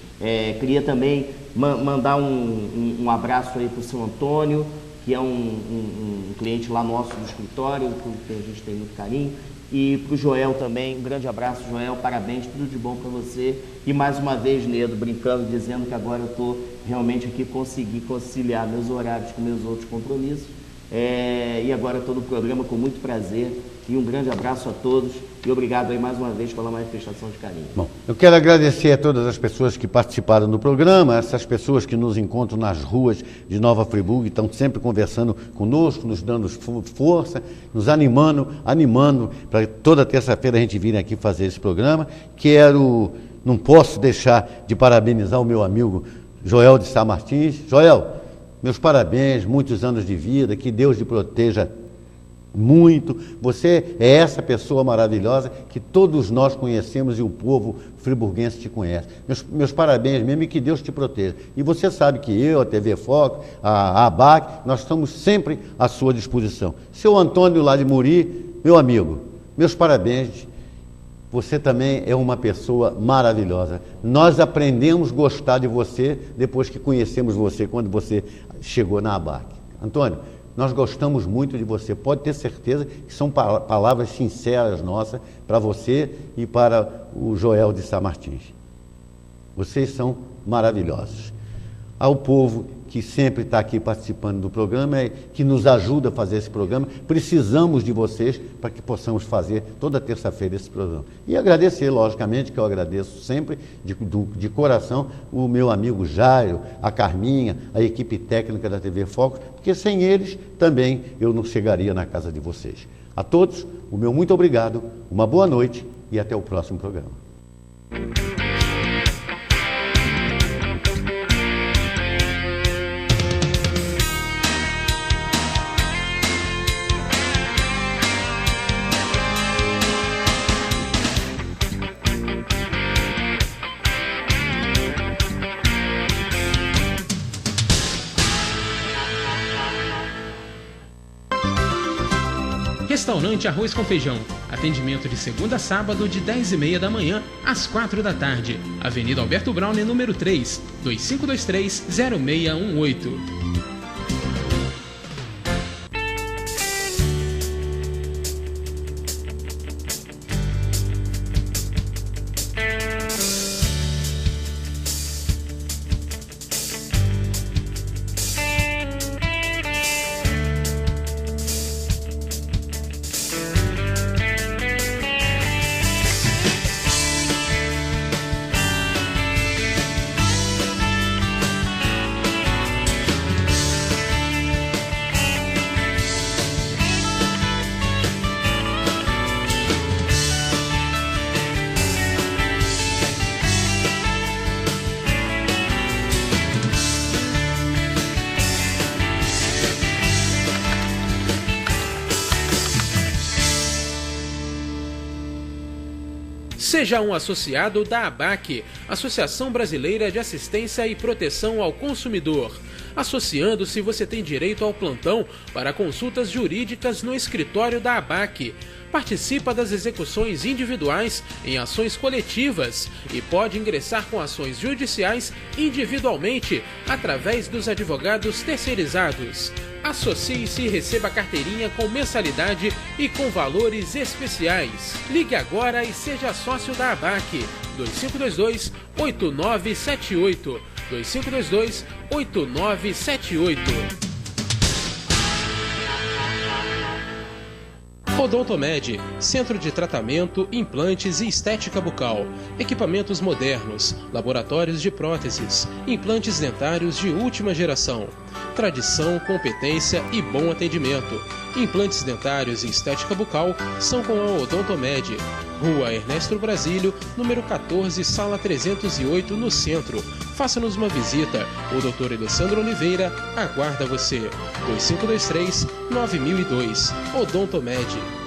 D: Queria também mandar um abraço aí para o seu Antônio, que é um cliente lá nosso do escritório, que a gente tem muito carinho, e para o Joel também, um grande abraço, Joel, parabéns, tudo de bom para você. E mais uma vez, Niedo, brincando, dizendo que agora eu estou realmente aqui consegui conciliar meus horários com meus outros compromissos. E agora estou no programa com muito prazer. E um grande abraço a todos e obrigado aí mais uma vez pela manifestação de carinho.
C: Bom, eu quero agradecer a todas as pessoas que participaram do programa, essas pessoas que nos encontram nas ruas de Nova Friburgo, estão sempre conversando conosco, nos dando força, nos animando para toda terça-feira a gente vir aqui fazer esse programa. Não posso deixar de parabenizar o meu amigo Joel de Sá Martins. Joel, meus parabéns, muitos anos de vida, que Deus te proteja muito. Você é essa pessoa maravilhosa que todos nós conhecemos e o povo friburguense te conhece. Meus parabéns mesmo e que Deus te proteja. E você sabe que eu, a TV Foco, a ABAC, nós estamos sempre à sua disposição. Seu Antônio lá de Muri, meu amigo, meus parabéns. Você também é uma pessoa maravilhosa. Nós aprendemos a gostar de você depois que conhecemos você, quando você chegou na ABAC. Antônio, nós gostamos muito de você. Pode ter certeza que são palavras sinceras nossas para você e para o Joel de Sá Martins. Vocês são maravilhosos. Ao povo que sempre está aqui participando do programa, que nos ajuda a fazer esse programa, precisamos de vocês para que possamos fazer toda terça-feira esse programa. E agradecer, logicamente, que eu agradeço sempre, de coração, o meu amigo Jairo, a Carminha, a equipe técnica da TV Foco, porque sem eles também eu não chegaria na casa de vocês. A todos, o meu muito obrigado, uma boa noite e até o próximo programa.
A: Restaurante Arroz com Feijão. Atendimento de segunda a sábado de 10h30 da manhã às 4 da tarde. Avenida Alberto Browne, número 3, 2523-0618.
B: Seja um associado da ABAC, Associação Brasileira de Assistência e Proteção ao Consumidor. Associando-se, você tem direito ao plantão para consultas jurídicas no escritório da ABAC. Participa das execuções individuais em ações coletivas e pode ingressar com ações judiciais individualmente através dos advogados terceirizados. Associe-se e receba carteirinha com mensalidade e com valores especiais. Ligue agora e seja sócio da ABAC. 2522-8978. 2522-8978.
A: Odontomed, centro de tratamento, implantes e estética bucal, equipamentos modernos, laboratórios de próteses, implantes dentários de última geração.
B: Tradição, competência e bom atendimento. Implantes dentários e estética bucal são com a Odontomed. Rua Ernesto Brasílio, número 14, sala 308, no centro. Faça-nos uma visita. O Dr. Alessandro Oliveira aguarda você. 2523-9002. Odontomed.